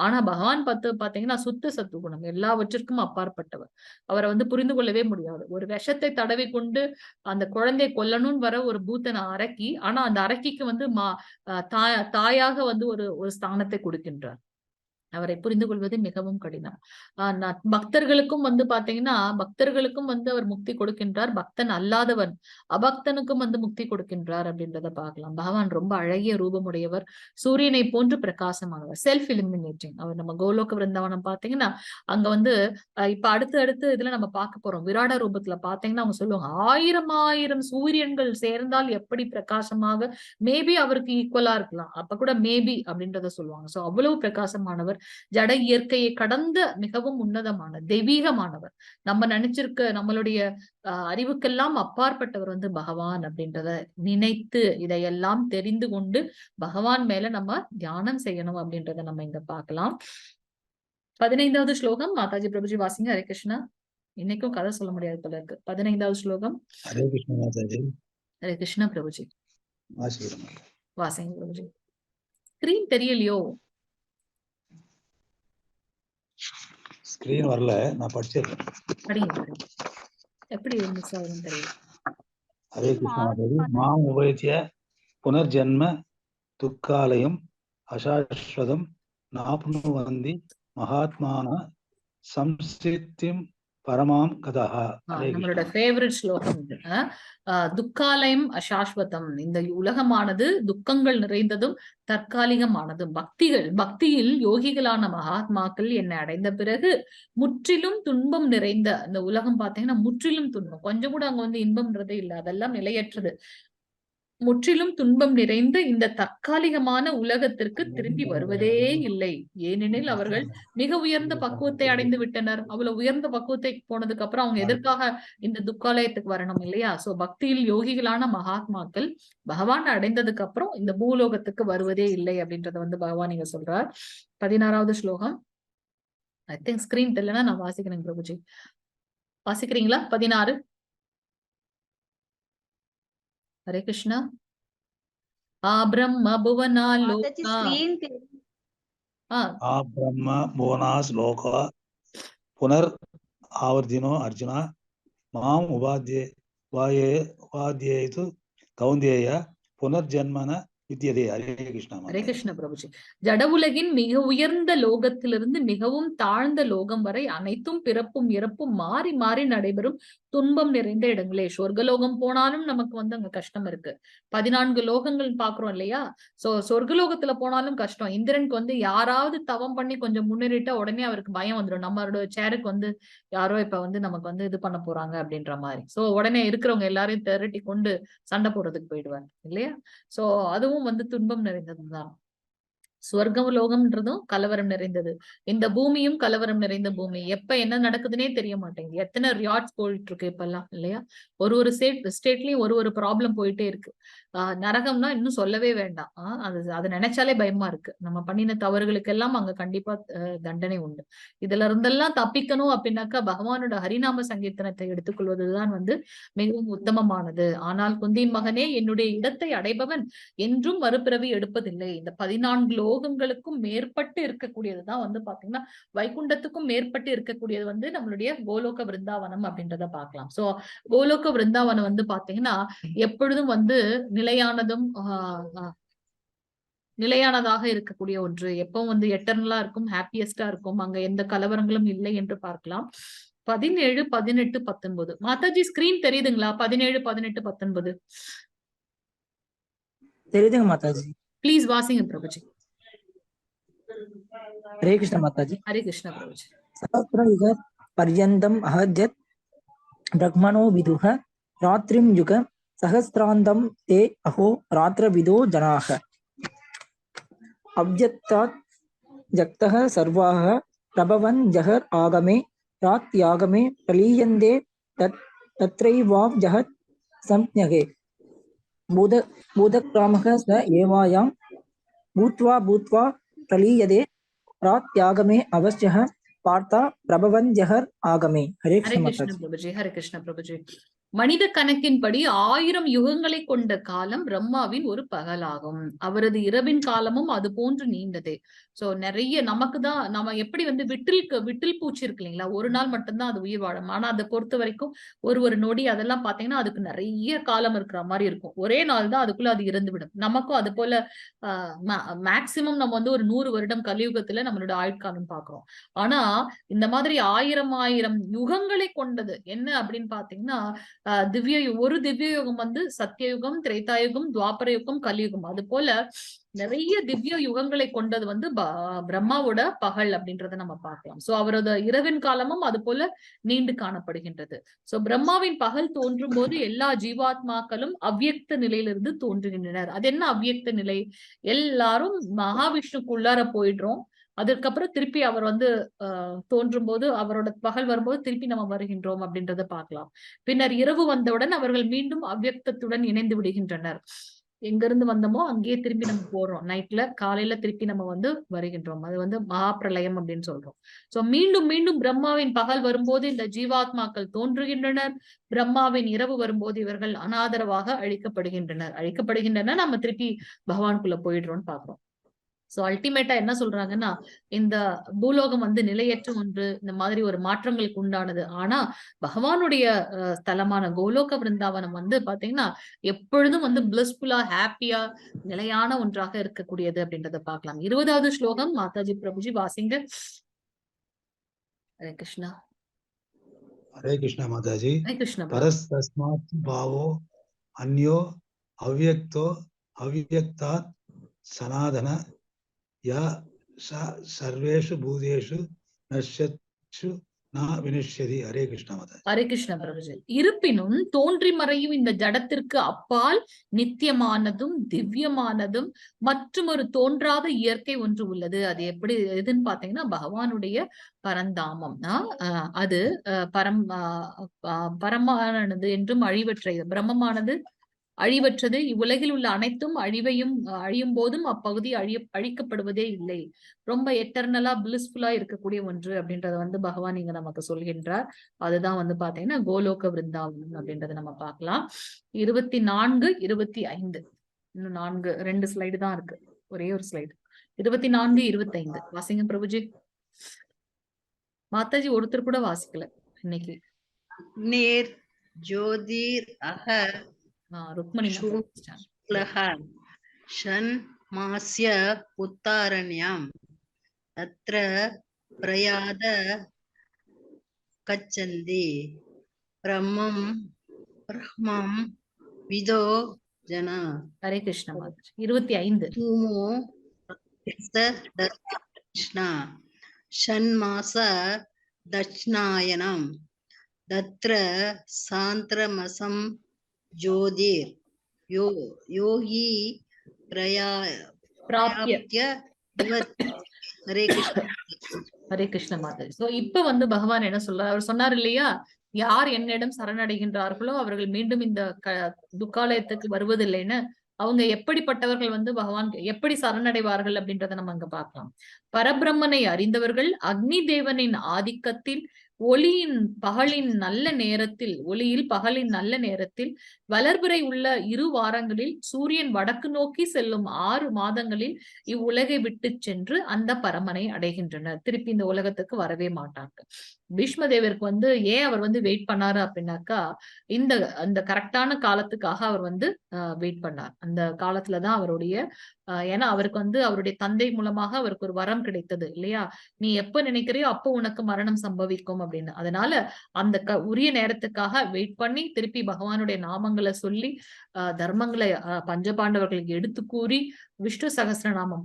ஆனா பகவான் பாத்தீங்கன்னா சுத்த சத்துவகுணம், எல்லாவற்றிற்கும் அப்பாற்பட்டவர். அவரை வந்து புரிந்து கொள்ளவே முடியாது. ஒரு விஷத்தை தடவி கொண்டு அந்த குழந்தையை கொல்லணும்னு வர ஒரு பூத்தனை அரக்கி, ஆனா அந்த அரக்கிக்கு வந்து தாயாக வந்து ஒரு ஸ்தானத்தை கொடுக்கின்றார். அவரை புரிந்து கொள்வது மிகவும் கடினம். பக்தர்களுக்கும் வந்து பாத்தீங்கன்னா பக்தர்களுக்கும் வந்து அவர் முக்தி கொடுக்கின்றார். பக்தன் அல்லாதவன் அபக்தனுக்கும் வந்து முக்தி கொடுக்கின்றார் அப்படின்றத பார்க்கலாம். பகவான் ரொம்ப அழகிய ரூபமுடையவர், சூரியனை போன்று பிரகாசமானவர், செல்ஃப் இலுமினேட்டிங். அவர் நம்ம கோலோக விருந்தாவனம் பாத்தீங்கன்னா அங்க வந்து இப்ப அடுத்து இதுல நம்ம பார்க்க போறோம். விராட ரூபத்துல பாத்தீங்கன்னா அவங்க சொல்லுவாங்க, 1000 சூரியன்கள் சேர்ந்தால் எப்படி பிரகாசமாக, மேபி அவருக்கு ஈக்குவலா இருக்கலாம், அப்ப கூட மேபி அப்படின்றத சொல்லுவாங்க. சோ அவ்வளவு பிரகாசமானவர், ஜட இயற்கையை கடந்த மிகவும் உன்னதமான தெய்வீகமானவர். நம்ம நினைச்சிருக்க நம்மளுடைய அறிவுக்கெல்லாம் அப்பாற்பட்டவர் வந்து பகவான் அப்படின்றத நினைத்து இதையெல்லாம் தெரிந்து கொண்டு பகவான் மேல நம்ம தியானம் செய்யணும் அப்படின்றத நம்ம இங்க பார்க்கலாம். 15வது ஸ்லோகம் மாதாஜி பிரபுஜி வாசிங்க. ஹரே கிருஷ்ணா. இன்னைக்கும் கதை சொல்ல முடியாது போல இருக்கு. 15வது ஸ்லோகம். ஹரே கிருஷ்ண மாதாஜி. ஹரே கிருஷ்ணா பிரபுஜி. வாசிங்க பிரபுஜி. ஸ்கிரீன் தெரியலையோ? ஸ்கிரீன் வரல, நான் படிச்சிருக்கேன். படிங்க. எப்படி மிஸ் ஆகுதுன்னு தெரியல. ஹரே கிருஷ்ண மாதாஜி. மாம் உபயத்திய புனர்ஜன்ம துக்காலயம் அசாஸ்வதம் நாப்னுவந்தி மகாத்மான சம்சித்திம் பரமாம் கதஹ. நம்மளோட ஃபேவரட் ஸ்லோகம் இது. துக்காலயம் அசாஸ்வதம். இந்த உலகமானது துக்கங்கள் நிறைந்ததும் தற்காலிகமானதும். பக்தியில் யோகிகளான மகாத்மாக்கள் என்னை அடைந்த பிறகு முற்றிலும் துன்பம் நிறைந்த இந்த உலகம் பாத்தீங்கன்னா முற்றிலும் துன்பம், கொஞ்சம் கூட அங்க வந்து இன்பம்ன்றதே இல்லை, அதெல்லாம் நிலையற்றது. முற்றிலும் துன்பம் நிறைந்த இந்த தற்காலிகமான உலகத்திற்கு திரும்பி வருவதே இல்லை. ஏனெனில் அவர்கள் மிக உயர்ந்த பக்குவத்தை அடைந்து விட்டனர். அவ்வளவு உயர்ந்த பக்குவத்தை போனதுக்கு அப்புறம் அவங்க எதற்காக இந்த துக்காலயத்துக்கு வரணும் இல்லையா? சோ பக்தியில் யோகிகளான மகாத்மாக்கள் பகவான் அடைந்ததுக்கு அப்புறம் இந்த பூலோகத்துக்கு வருவதே இல்லை அப்படின்றத வந்து பகவான் இங்க சொல்றார். 16வது ஸ்லோகம். ஐ திங்க் ஸ்கிரீன் தெரியலன்னா நான் வாசிக்கிறேன் பிரபுஜி. வாசிக்கிறீங்களா? 16. ஹரே கிருஷ்ணா. பிரம்ம புவனா லோகா பிரம்ம புவனாஸ் லோகா புனர் ஆவர்த்தினோ அர்ஜுனா மாம் உபாத்யேது கௌந்தேய புனர்ஜன்மன வித்யதே. ஹரே கிருஷ்ணா. ஹரே கிருஷ்ண பிரபுஜி. ஜட உலகின் மிக உயர்ந்த லோகத்திலிருந்து மிகவும் தாழ்ந்த லோகம் வரை அனைத்தும் பிறப்பும் இறப்பும் மாறி மாறி நடைபெறும் துன்பம் நிறைந்த இடங்களே. சொர்க்கலோகம் போனாலும் நமக்கு வந்து அங்க கஷ்டம் இருக்கு. 14 லோகங்கள் பாக்குறோம் இல்லையா? சோ சொர்க்கலோகத்துல போனாலும் கஷ்டம். இந்திரனுக்கு வந்து யாராவது தவம் பண்ணி கொஞ்சம் முன்னேறிட்டா உடனே அவருக்கு பயம் வந்துடும். நம்மளோட சேருக்கு வந்து யாரோ இப்ப வந்து நமக்கு வந்து இது பண்ண போறாங்க அப்படின்ற மாதிரி. சோ உடனே இருக்கிறவங்க எல்லாரையும் திரட்டி கொண்டு சண்டை போடுறதுக்கு போயிடுவாங்க இல்லையா? சோ அதுவும் வந்து துன்பம் நிறைந்ததுதான். ஸ்வர்க்கம் லோகம்ன்றதும் கலவரம் நிறைந்தது. இந்த பூமியும் கலவரம் நிறைந்த பூமி. எப்ப என்ன நடக்குதுன்னே தெரிய மாட்டேங்குது. எத்தனை ரியாட்ஸ் போயிட்டு இருக்கு இப்பெல்லாம் இல்லையா? ஒரு ஸ்டேட்லயும் ஒரு ப்ராப்ளம் போயிட்டே இருக்கு. நரகம்னா இன்னும் சொல்லவே வேண்டாம். அது நினைச்சாலே பயமா இருக்கு. நம்ம பண்ணின தவறுகளுக்கெல்லாம் அங்க கண்டிப்பா தண்டனை உண்டு. இதுல இருந்தெல்லாம் தப்பிக்கணும் அப்படின்னாக்கா பகவானோட ஹரிநாம சங்கீர்த்தனத்தை எடுத்துக்கொள்வதுதான் வந்து மிகவும் உத்தமமானது. ஆனால் குந்தியின் மகனே, என்னுடைய இடத்தை அடைபவன் என்றும் மறுபிறவி எடுப்பதில்லை. இந்த 14 லோகங்களுக்கும் மேற்பட்டு இருக்கக்கூடியதுதான் வந்து பாத்தீங்கன்னா வைகுண்டத்துக்கும் மேற்பட்டு இருக்கக்கூடியது வந்து நம்மளுடைய கோலோக விருந்தாவனம் அப்படின்றத பார்க்கலாம். சோ கோலோக விருந்தாவனம் வந்து பாத்தீங்கன்னா எப்பொழுதும் வந்து நிலையானதாக இருக்கக்கூடிய ஒன்று. எப்பவும் வந்து எட்டர்னலா இருக்கும், ஹாப்பியஸ்டா இருக்கும். அங்க எந்த கலவரங்களும் இல்லை என்று பார்க்கலாம். 17, 18, 19 மாதாஜி ஸ்கிரீன் தெரியுதுங்களா? 17, 18, 19 தெரியுதுங்க மாதாஜி. பிளீஸ் வாசிங்க பிரபுஜி. ஹரே கிருஷ்ண மாதாஜி. ஹரே கிருஷ்ண பிரபுஜி. சஹஸ்ர யுக பர்யந்தம் அஹஜத் பிரம்மணோ விதுஹ ராத்ரிம் யுக சஹஸ்ராந்தம் தே அஹோ ராத்ரவிதோ ஜனாஹ அவ்யக்தாத் ஜக்தஹ சர்வாஹ பிரபவன் ஜஹர் ஆகமே ராத்யாகமே பிரலீயந்தே தத்ரைவாவ் ஜஹத் சம்ஞகே பூதக்ராமக ச ஏவாயாம் பூத்வா பூத்வா பிரலீயதே ராத்யாகமே அவஸ்யஹ பார்த்தா பிரபவன் ஜஹர் ஆகமே. ஹரே ஹரே கிருஷ்ண கிருஷ்ண மாதாஜி. பிரபுஜி. ஹரே கிருஷ்ண பிரபுஜி. மனித கணக்கின்படி 1000 யுகங்களை கொண்ட காலம் பிரம்மாவின் ஒரு பகலாகும். அவரது இரவின் காலமும் அது போன்று நீண்டதே. சோ நிறைய நமக்குதான் நம்ம எப்படி வந்து விட்டில் பூச்சி இருக்கு இல்லைங்களா? ஒரு நாள் மட்டும்தான் அது உயிர் வாழும். ஆனா அதை பொறுத்த வரைக்கும் ஒரு நொடி அதெல்லாம் பாத்தீங்கன்னா அதுக்கு நிறைய காலம் இருக்கிற மாதிரி இருக்கும். ஒரே நாள் தான் அதுக்குள்ள அது இறந்து விடும். நமக்கும் அது போல மேக்சிமம் நம்ம வந்து ஒரு 100 வருடம் கலியுகத்துல நம்மளோட ஆயுட்காலம் பாக்குறோம். ஆனா இந்த மாதிரி 1000 யுகங்களை கொண்டது என்ன அப்படின்னு பாத்தீங்கன்னா ஒரு திவ்ய யுகம் வந்து சத்தியயுகம், திரேதாயுகம், துவாபர யுகம், கலியுகம். அது போல நிறைய திவ்ய யுகங்களை கொண்டது வந்து பிரம்மாவோட பகல் அப்படின்றத நம்ம பார்க்கலாம். சோ அவரது இரவின் காலமும் அது போல நீண்டு காணப்படுகின்றது. சோ பிரம்மாவின் பகல் தோன்றும் போது எல்லா ஜீவாத்மாக்களும் அவ்யக்த நிலையிலிருந்து தோன்றுகின்றனர். அது என்ன அவ்யக்த நிலை? எல்லாரும் மகாவிஷ்ணுக்குள்ளார போயிடுறோம். அதுக்கப்புறம் திருப்பி அவர் வந்து தோன்றும் போது அவரோட பகல் வரும்போது திருப்பி நம்ம வருகின்றோம் அப்படின்றத பார்க்கலாம். பின்னர் இரவு வந்தவுடன் அவர்கள் மீண்டும் அவ்யக்தத்துடன் இணைந்து விடுகின்றனர். எங்க இருந்து வந்தோமோ அங்கேயே திரும்பி நம்ம போறோம். நைட்ல காலையில திருப்பி நம்ம வந்து வருகின்றோம். அது வந்து மகாபிரளயம் அப்படின்னு சொல்றோம். சோ மீண்டும் மீண்டும் பிரம்மாவின் பகல் வரும்போது இந்த ஜீவாத்மாக்கள் தோன்றுகின்றனர். பிரம்மாவின் இரவு வரும்போது இவர்கள் அனாதரவாக அழிக்கப்படுகின்றனர். நம்ம திருப்பி பகவானுக்குள்ள போயிடுறோம்னு பாக்குறோம். சோ அல்டிமேட்டா என்ன சொல்றாங்கன்னா, இந்த பூலோகம் வந்து நிலையற்ற ஒன்று, இந்த மாதிரி ஒரு மாற்றங்களுக்கு உண்டானது. ஆனா பகவானுடைய ஸ்தலமான கோலோக விருந்தாவனம் வந்து பாத்தீங்கன்னா எப்பொழுதும் வந்து பிளிஸ்ஃபுல்லா, ஹாப்பியா, நிலையான ஒன்றாக இருக்கக்கூடியது அப்படின்றத பார்க்கலாம். 20வது ஸ்லோகம் மாதாஜி பிரபுஜி வாசிங்க. ஹரே கிருஷ்ணா. ஹரே கிருஷ்ணா மாதாஜி. ஹரே கிருஷ்ணா. பரஸ்தஸ்மாத் பாவோ அன்யோ அவ்யக்தோ அவ்யக்தாத் சனாதன யா சர்வேஷு பூதேஷு நஷ்யத்சு நா வினஷ்யதி. ஹரே கிருஷ்ணா மாதாஜி. ஹரே கிருஷ்ண பிரபுஜி. இருப்பினும் தோன்றி மறையும் இந்த ஜடத்திற்கு அப்பால் நித்தியமானதும் திவ்யமானதும் மற்றும் ஒரு தோன்றாத இயற்கை ஒன்று உள்ளது. அது எப்படி எதுன்னு பாத்தீங்கன்னா பகவானுடைய பரந்தாமம். அது பரமானது என்றும் அழிவற்றது. பிரம்மமானது அழிவற்றது. இவ்வுலகில் உள்ள அனைத்தும் அழியும் போதும் அப்பகுதி அழிக்கப்படுவதே இல்லை. ரொம்ப எட்டர்னலா பிளிஸ்ஃபுல்லா இருக்கக்கூடிய ஒன்று அப்படின்றத வந்து பகவான் இங்க நமக்கு சொல்கின்றார். அதுதான் வந்து பாத்தீங்கன்னா கோலோக விருந்தாவனம் அப்படின்றத நம்ம பார்க்கலாம். 24, 25 இன்னும் 2 ஸ்லைடு தான் இருக்கு. ஒரே ஒரு ஸ்லைடு. 24, 25 வாசிங்க பிரபுஜி. மாதாஜி ஒருத்தர் கூட வாசிக்கல இன்னைக்கு. நேர் ஜோதிர் அக ருக்மணி ஷண்மாஸ்ய உத்தாரண்யம் தத்ர பிரயாத கச்சந்தி பிரம்மம் பிரம்மம் விதோ ஜன ஹரே கிருஷ்ண மாதாஜி. 25. தூமோ கிருஷ்ணா ஷண்மாச தட்சிணாயனம் தத்ர சாந்திரமசம் ஜோதிர் யோகி பிராப்ய. ஹரே கிருஷ்ணா. ஹரே கிருஷ்ண மாதாஜி. சோ இப்ப வந்து பகவான் என்ன சொல்றார்? அவர் சொன்னார் இல்லையா, யார் என்னிடம் சரணடைகின்றார்களோ அவர்கள் மீண்டும் இந்த துக்காலயத்துக்கு வருவதில்லைன்னு. அவங்க எப்படிப்பட்டவர்கள் வந்து பகவான் எப்படி சரணடைவார்கள் அப்படின்றத நம்ம அங்க பார்க்கலாம். பரபிரம்மனை அறிந்தவர்கள் அக்னி தேவனின் ஆதிக்கத்தில் ஒளியில் பகலின் நல்ல நேரத்தில் வளர்பிறை உள்ள 2 வாரங்களில் சூரியன் வடக்கு நோக்கி செல்லும் 6 மாதங்களில் இவ்வுலகை விட்டு சென்று அந்த பரமனை அடைகின்றனர். திருப்பி இந்த உலகத்துக்கு வரவே மாட்டாங்க. பீஷ்மதேவருக்கு வந்து ஏன் அவர் வந்து வெயிட் பண்ணாரு அப்படின்னாக்கா, அந்த கரெக்டான காலத்துக்காக அவர் வந்து வெயிட் பண்ணார். அந்த காலத்துலதான் அவருடைய ஏன்னா அவருக்கு வந்து அவருடைய தந்தை மூலமாக அவருக்கு ஒரு வரம் கிடைத்தது இல்லையா, நீ எப்ப நினைக்கிறியோ அப்போ உனக்கு மரணம் சம்பவிக்கும் அப்படின்னு. அதனால அந்த உரிய நேரத்துக்காக வெயிட் பண்ணி திருப்பி பகவானுடைய நாமங்களை சொல்லி தர்மங்களை பஞ்சபாண்டவர்களுக்கு எடுத்து கூறி விஷ்ணு சகஸ்ரநாமம்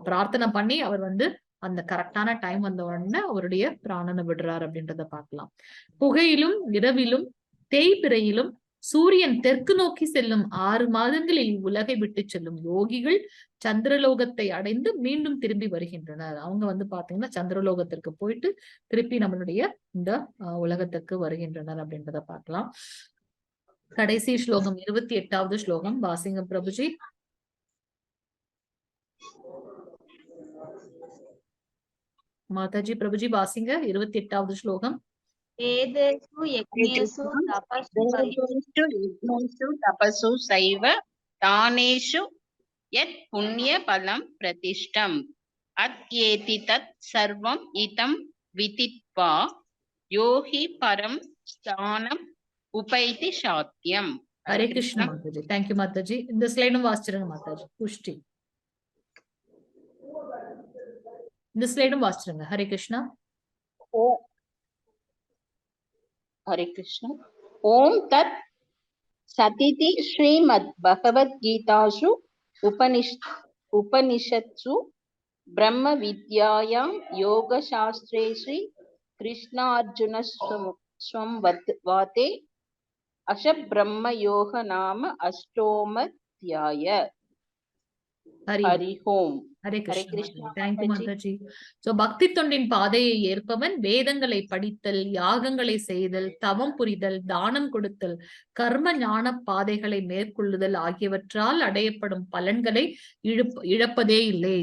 பிரார்த்தனை பண்ணி அவர் வந்து அந்த கரெக்டான டைம் வந்த உடனே அவருடைய பிராணனை விடுறார் அப்படின்றத பார்க்கலாம். புகையிலும் இரவிலும் தேய்பிறையிலும் சூரியன் தெற்கு நோக்கி செல்லும் 6 மாதங்களில் உலகை விட்டு செல்லும் யோகிகள் சந்திரலோகத்தை அடைந்து மீண்டும் திரும்பி வருகின்றனர். அவங்க வந்து பாத்தீங்கன்னா சந்திரலோகத்திற்கு போயிட்டு திருப்பி நம்மளுடைய இந்த உலகத்துக்கு வருகின்றனர் அப்படின்றத பார்க்கலாம். கடைசி ஸ்லோகம் 28வது ஸ்லோகம் வாசிங்க பிரபுஜி. மாதாஜி பிரபுஜி வாசிங்க 28வது ஸ்லோகம். वेदेषु यज्ञेषु तपसु सैव दानेषु यत् पुण्यफलं प्रतिष्ठम् अत्येति तत् सर्वम् इदं विदित्वा यो हि परं स्थानम् उपैति சாத்தியம். ஹரே கிருஷ்ணா மாதாஜி. தேங்க்யூ மாதாஜி. இந்த ஸ்லைடும் வாசிச்சிருங்க மாதாஜி. புஷ்டி இந்த ஸ்லைடும் வாசிச்சிருங்க. ஹரே கிருஷ்ணா. हरे कृष्ण. ओम तत् सतिति श्रीमद् भगवद गीतासु उपनिषत्सु ब्रह्म विद्यायां योग शास्त्रे श्री कृष्णार्जुन संवादे अश ब्रह्म योग नाम अष्टोमध्याय. हरि ओम. ஹரே கிருஷ்ணா. தேங்க்யூ மாதாஜி. சோ பக்தி தொண்டின் பாதையை ஏற்பவன் வேதங்களை படித்தல், யாகங்களை செய்தல், தவம் புரிதல், தானம் கொடுத்தல், கர்ம ஞான பாதைகளை மேற்கொள்ளுதல் ஆகியவற்றால் அடையப்படும் பலன்களை இழப்பதே இல்லை.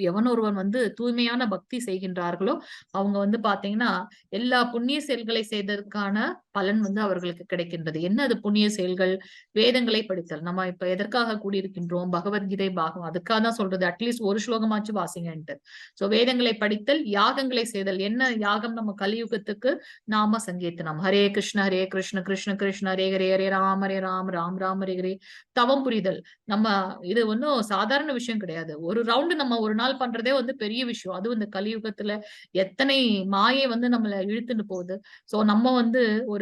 எவன் ஒருவன் வந்து தூய்மையான பக்தி செய்கின்றார்களோ அவங்க வந்து பாத்தீங்கன்னா எல்லா புண்ணிய செயல்களை செய்ததற்கான பலன் வந்து அவர்களுக்கு கிடைக்கின்றது. என்ன அது புண்ணிய செயல்கள்? வேதங்களை படித்தல். நம்ம இப்ப எதற்காக கூடியிருக்கின்றோம்? பகவத்கீதை பாகம் அதுக்காக தான் சொல்றது. அட்லீஸ்ட் ஒரு ஸ்லோகமாச்சு வாசிங்கன்ட்டு. சோ வேதங்களை படித்தல், யாகங்களை செய்தல். என்ன யாகம்? நம்ம கலியுகத்துக்கு நாம சங்கீர்த்தனம். ஹரே கிருஷ்ண கிருஷ்ண கிருஷ்ண ஹரே ஹரே, ஹரே ராம் ராம் ராம் ஹரே ஹரே. தவம் புரிதல். நம்ம இது ஒன்னும் சாதாரண விஷயம் கிடையாது. ஒரு ரவுண்டு நம்ம ஒரு நாள் பண்றதே வந்து பெரிய விஷயம். அதுவும் இந்த கலியுகத்துல எத்தனை மாயை வந்து நம்மள இழுத்துட்டு போகுது. சோ நம்ம வந்து ஒரு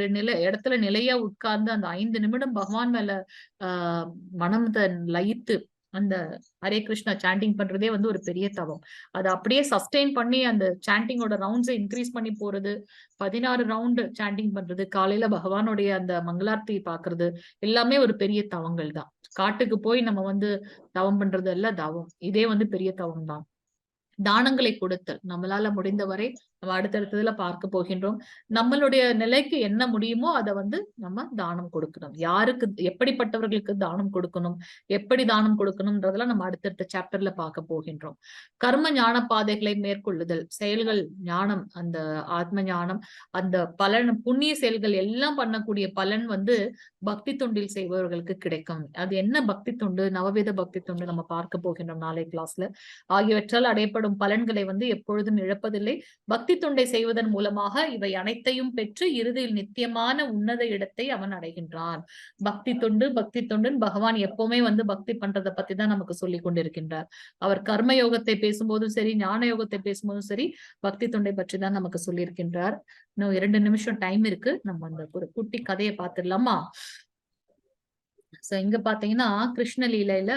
இடத்துல நிலையா உட்கார்ந்து அந்த 5 நிமிடம் பகவான் மேல மனத்தை லயித்து அந்த ஹரே கிருஷ்ணா சாண்டிங் பண்றதே வந்து ஒரு பெரிய தவம். அதை அப்படியே சஸ்டெயின் பண்ணி அந்த சாண்டிங்கோட ரவுண்ட்ஸை இன்க்ரீஸ் பண்ணி போறது, 16 ரவுண்ட் சாண்டிங் பண்றது, காலையில பகவானுடைய அந்த மங்களார்த்தி பாக்குறது எல்லாமே ஒரு பெரிய தவங்கள் தான். காட்டுக்கு போய் நம்ம வந்து தவம் பண்றது எல்லாம் தவம். இதே வந்து பெரிய தவம் தான். தானங்களை கொடுத்தல். நம்மளால முடிந்தவரை நம்ம அடுத்தடுத்ததுல பார்க்க போகின்றோம். நம்மளுடைய நிலைக்கு என்ன முடியுமோ அதை வந்து நம்ம தானம் கொடுக்கணும். யாருக்கு எப்படிப்பட்டவர்களுக்கு தானம் கொடுக்கணும், எப்படி தானம் கொடுக்கணும்ன்றதெல்லாம் நம்ம அடுத்தடுத்த சாப்டர்ல பார்க்க போகின்றோம். கர்ம ஞான பாதைகளை மேற்கொள்ளுதல். செயல்கள் ஞானம், அந்த ஆத்ம ஞானம், அந்த பலன் புண்ணிய செயல்கள் எல்லாம் பண்ணக்கூடிய பலன் வந்து பக்தி தொண்டில் செய்பவர்களுக்கு கிடைக்கும். அது என்ன பக்தி தொண்டு? நவவேத பக்தி தொண்டு நம்ம பார்க்க போகின்றோம் நாளை கிளாஸ்ல. ஆகியவற்றால் அடையப்படும் பலன்களை வந்து எப்பொழுதும் இழப்பதில்லை. பக்தி பக்தி தொண்டை செய்வதன் மூலமாக இவை அனைத்தையும் பெற்று இறுதியில் நித்தியமான உன்னத இடத்தை அவன் அடைகின்றான். பக்தி தொண்டுன்னு பகவான் எப்பவுமே வந்து பக்தி பண்றதை பத்தி தான் நமக்கு சொல்லி கொண்டிருக்கின்றார். அவர் கர்ம யோகத்தை பேசும்போதும் சரி, ஞான யோகத்தை பேசும்போதும் சரி, பக்தி தொண்டை பற்றி தான் நமக்கு சொல்லியிருக்கின்றார். இன்னும் 2 நிமிஷம் டைம் இருக்கு. நம்ம அந்த ஒரு குட்டி கதையை பார்த்துடலாமா? சோ இங்க பாத்தீங்கன்னா கிருஷ்ண லீலையில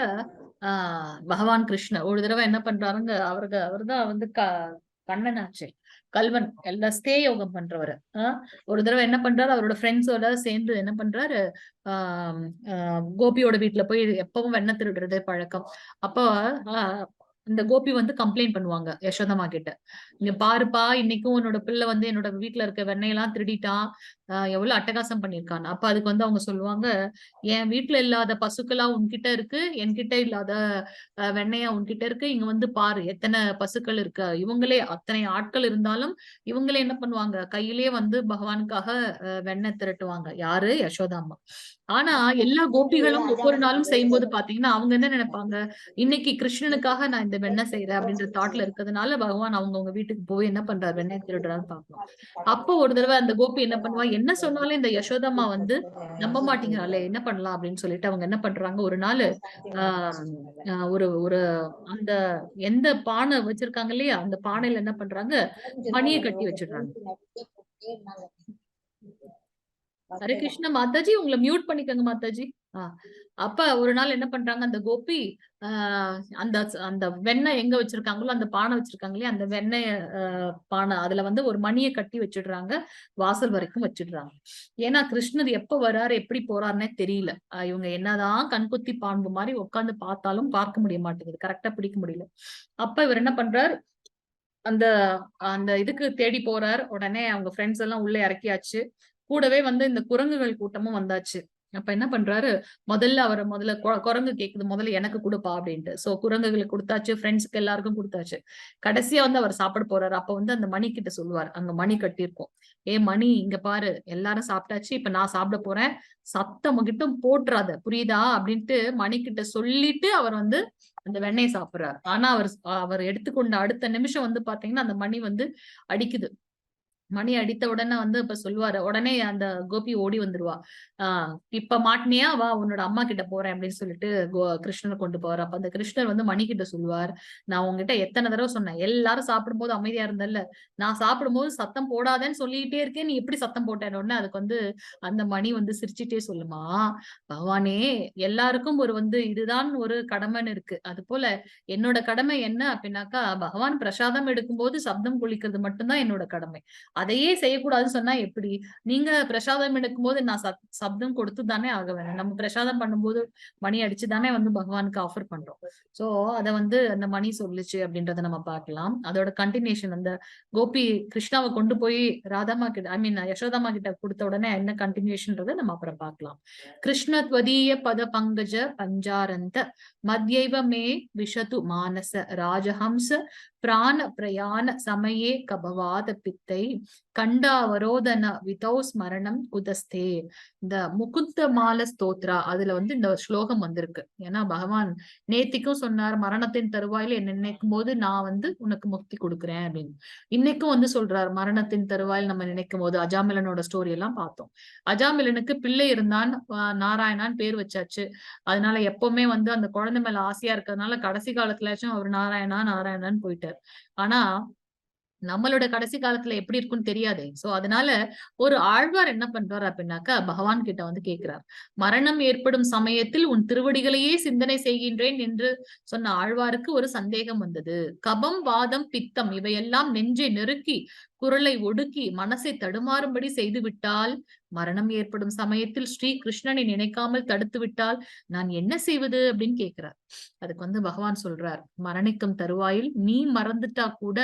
பகவான் கிருஷ்ணர் ஒரு தடவை என்ன பண்றாருங்க, அவர்தான் வந்து கண்ணனாச்சு, கல்வன், எல்லாம் ஸ்தே யோகம் பண்றவரு. ஒரு தடவை என்ன பண்றாரு, அவரோட ஃப்ரெண்ட்ஸோட சேர்ந்து என்ன பண்றாரு, கோபியோட வீட்டுல போய் எப்பவும் வெண்ணெய் திருடுறது பழக்கம். அப்போ இந்த கோபி வந்து கம்ப்ளைண்ட் பண்ணுவாங்க யசோதம்மா கிட்ட, இங்க பாருப்பா, இன்னைக்கும் உன்னோட பிள்ளை வந்து என்னோட வீட்டுல இருக்க வெண்ணெயெல்லாம் திருடிட்டான், எவ்வளவு அட்டகாசம் பண்ணிருக்கான். அப்ப அதுக்கு வந்து அவங்க சொல்லுவாங்க, என் வீட்டுல இல்லாத பசுக்களா உன்கிட்ட இருக்கு, என்கிட்ட இல்லாத வெண்ணெயா உன்கிட்ட இருக்கு, இங்க வந்து பாரு எத்தனை பசுக்கள் இருக்கு. இவங்களே அத்தனை ஆட்கள் இருந்தாலும் இவங்களே என்ன பண்ணுவாங்க, கையிலேயே வந்து பகவானுக்காக வெண்ணெய் திரட்டுவாங்க. யாரு? யசோதாம்மா. ஆனா எல்லா கோபிகளும் ஒவ்வொரு நாளும் செய்யும்போது பாத்தீங்கன்னா அவங்க என்ன நினைப்பாங்க, இன்னைக்கு கிருஷ்ணனுக்காக நான் இந்த வெண்ணெய் செய்யறேன் அப்படின்ற தாட்ல இருக்கிறதுனால பகவான் அவங்கவுங்க வீட்டுக்கு போய் என்ன பண்றாரு, வெண்ணெய் திருடுறான்னு பாக்கணும். அப்போ ஒரு தடவை அந்த கோபி என்ன பண்ணுவா, என்ன சொன்னாலும் இந்த யசோதம்மா வந்து நம்ப மாட்டேங்கிறாளே, என்ன பண்ணலாம் அப்படின்னு சொல்லிட்டு அவங்க என்ன பண்றாங்க, ஒரு நாள் ஒரு ஒரு அந்த எந்த பானை வச்சிருக்காங்க இல்லையா, அந்த பானையில என்ன பண்றாங்க, மணியை கட்டி வச்சிடுறாங்க. ஹரே கிருஷ்ண மாதாஜி, உங்களை மியூட் பண்ணிக்கோங்க மாதாஜி. அப்ப ஒரு நாள் என்ன பண்றாங்க, அந்த கோபி அந்த அந்த வெண்ணெய் எங்க வச்சிருக்காங்களோ, அந்த பானை வச்சிருக்காங்க இல்லையா, அந்த வெண்ணெய் பானை அதுல வந்து ஒரு மணியை கட்டி வச்சிடுறாங்க, வாசல் வரைக்கும் வச்சிடுறாங்க. ஏன்னா கிருஷ்ணர் எப்ப வர்றாரு எப்படி போறாருன்னே தெரியல. இவங்க என்னதான் கண்குத்தி பாம்பு மாதிரி உட்கார்ந்து பார்த்தாலும் பார்க்க முடிய மாட்டேங்குது, கரெக்டா பிடிக்க முடியல. அப்ப இவர் என்ன பண்றாரு, அந்த அந்த இதுக்கு தேடி போறார். உடனே அவங்க ஃப்ரெண்ட்ஸ் எல்லாம் உள்ள இறக்கியாச்சு, கூடவே வந்து இந்த குரங்குகள் கூட்டமும் வந்தாச்சு. அப்ப என்ன பண்றாரு, முதல்ல குரங்கு கேக்குது, முதல்ல எனக்கு கொடுப்பா அப்படின்ட்டு. சோ குரங்குகளுக்கு கொடுத்தாச்சு, ஃப்ரெண்ட்ஸ்க்கு எல்லாருக்கும் கொடுத்தாச்சு. கடைசியா வந்து அவர் சாப்பிட போறாரு. அப்ப வந்து அந்த மணி கிட்ட சொல்லுவார், அங்க மணி கட்டியிருக்கோம், ஏ மணி, இங்க பாரு, எல்லாரும் சாப்பிட்டாச்சு, இப்ப நான் சாப்பிட போறேன், சத்தம் கிட்ட போட்டுறாத, புரியுதா அப்படின்ட்டு மணி கிட்ட சொல்லிட்டு அவர் வந்து அந்த வெண்ணெயை சாப்பிடுறாரு. ஆனா அவர் எடுத்துக்கொண்ட அடுத்த நிமிஷம் வந்து பாத்தீங்கன்னா அந்த மணி வந்து அடிக்குது. மணி அடித்த உடனே வந்து இப்ப சொல்லுவாரு, உடனே அந்த கோபி ஓடி வந்துருவா, இப்ப மாட்டினியா, வா உன்னோட அம்மா கிட்ட போறேன் அப்படின்னு சொல்லிட்டு கிருஷ்ணர் கொண்டு போவார். அப்ப அந்த கிருஷ்ணர் வந்து மணி கிட்ட சொல்லுவார், நான் உங்ககிட்ட எத்தனை தடவை சொன்னேன், எல்லாரும் சாப்பிடும் போது அமைதியா இருந்தல்ல, நான் சாப்பிடும் போது சத்தம் போடாதேன்னு சொல்லிட்டே இருக்கேன், நீ எப்படி சத்தம் போட்டேன்னு உடனே அதுக்கு வந்து அந்த மணி வந்து சிரிச்சுட்டே சொல்லுமா, பகவானே, எல்லாருக்கும் ஒரு வந்து இதுதான் ஒரு கடமைன்னு இருக்கு, அது போல என்னோட கடமை என்ன அப்படின்னாக்கா, பகவான் பிரசாதம் எடுக்கும்போது சப்தம் குளிக்கிறது மட்டும்தான் என்னோட கடமை, அதையே செய்யக்கூடாதுன்னு சொன்னா எப்படி? நீங்க பிரசாதம் எடுக்கும் போது நான் சப்தம் கொடுத்து தானே ஆக வேணும். நம்ம பிரசாதம் பண்ணும்போது மணி அடிச்சு தானே வந்து பகவானுக்கு ஆஃபர் பண்றோம். சோ அத வந்து அந்த மணி சொல்லுச்சு அப்படின்றத நம்ம பார்க்கலாம். அதோட கண்டினியூஷன், அந்த கோபி கிருஷ்ணாவை கொண்டு போய் ராதாமா கிட்ட, யசோதாமா கிட்ட கொடுத்த உடனே என்ன கண்டினியூஷன்றதை நம்ம அப்புறம் பார்க்கலாம். கிருஷ்ண த்வதீய பத பங்கஜ பஞ்சாரந்த மத்யைவ மே விஷது மானச ராஜஹம்ச பிராண பிரயாண சமயே கபவாத பித்தை கண்டாவரோதன விதௌ ஸ்மரணம் குதஸ்தே. இந்த முகுந்த மால ஸ்தோத்ரா அதுல வந்து இந்த ஸ்லோகம் வந்திருக்கு. ஏன்னா பகவான் நேத்திக்கும் சொன்னார், மரணத்தின் தருவாயில என்ன நினைக்கும் போது நான் வந்து உனக்கு முக்தி கொடுக்குறேன் அப்படின்னு. இன்னைக்கும் வந்து சொல்றார், மரணத்தின் தருவாயில் நம்ம நினைக்கும் போது. அஜாமிலனோட ஸ்டோரி எல்லாம் பார்த்தோம். அஜாமிலனுக்கு பிள்ளை இருந்தான், நாராயணான்னு பேர் வச்சாச்சு. அதனால எப்பவுமே வந்து அந்த குழந்தை மேல ஆசையா இருக்கிறதுனால கடைசி காலத்துலயாச்சும் அவர் நாராயணான்னு போயிட்டார். ஆனா நம்மளோட கடைசி காலத்துல எப்படி இருக்குன்னு தெரியாதே. சோ அதனால ஒரு ஆழ்வார் என்ன பண்றாரு அப்படின்னாக்கா, பகவான் கிட்ட வந்து கேட்கிறார், மரணம் ஏற்படும் சமயத்தில் உன் திருவடிகளையே சிந்தனை செய்கின்றேன் என்று சொன்ன ஆழ்வாருக்கு ஒரு சந்தேகம் வந்தது. கபம், வாதம், பித்தம் இவையெல்லாம் நெஞ்சை நெருக்கி குரலை ஒடுக்கி மனசை தடுமாறும்படி செய்து விட்டால், மரணம் ஏற்படும் சமயத்தில் ஸ்ரீ கிருஷ்ணனை நினைக்காமல் தடுத்து விட்டால் நான் என்ன செய்வது அப்படின்னு கேட்கிறார். அதுக்கு வந்து பகவான் சொல்றார், மரணிக்கும் தருவாயில் நீ மறந்துட்டா கூட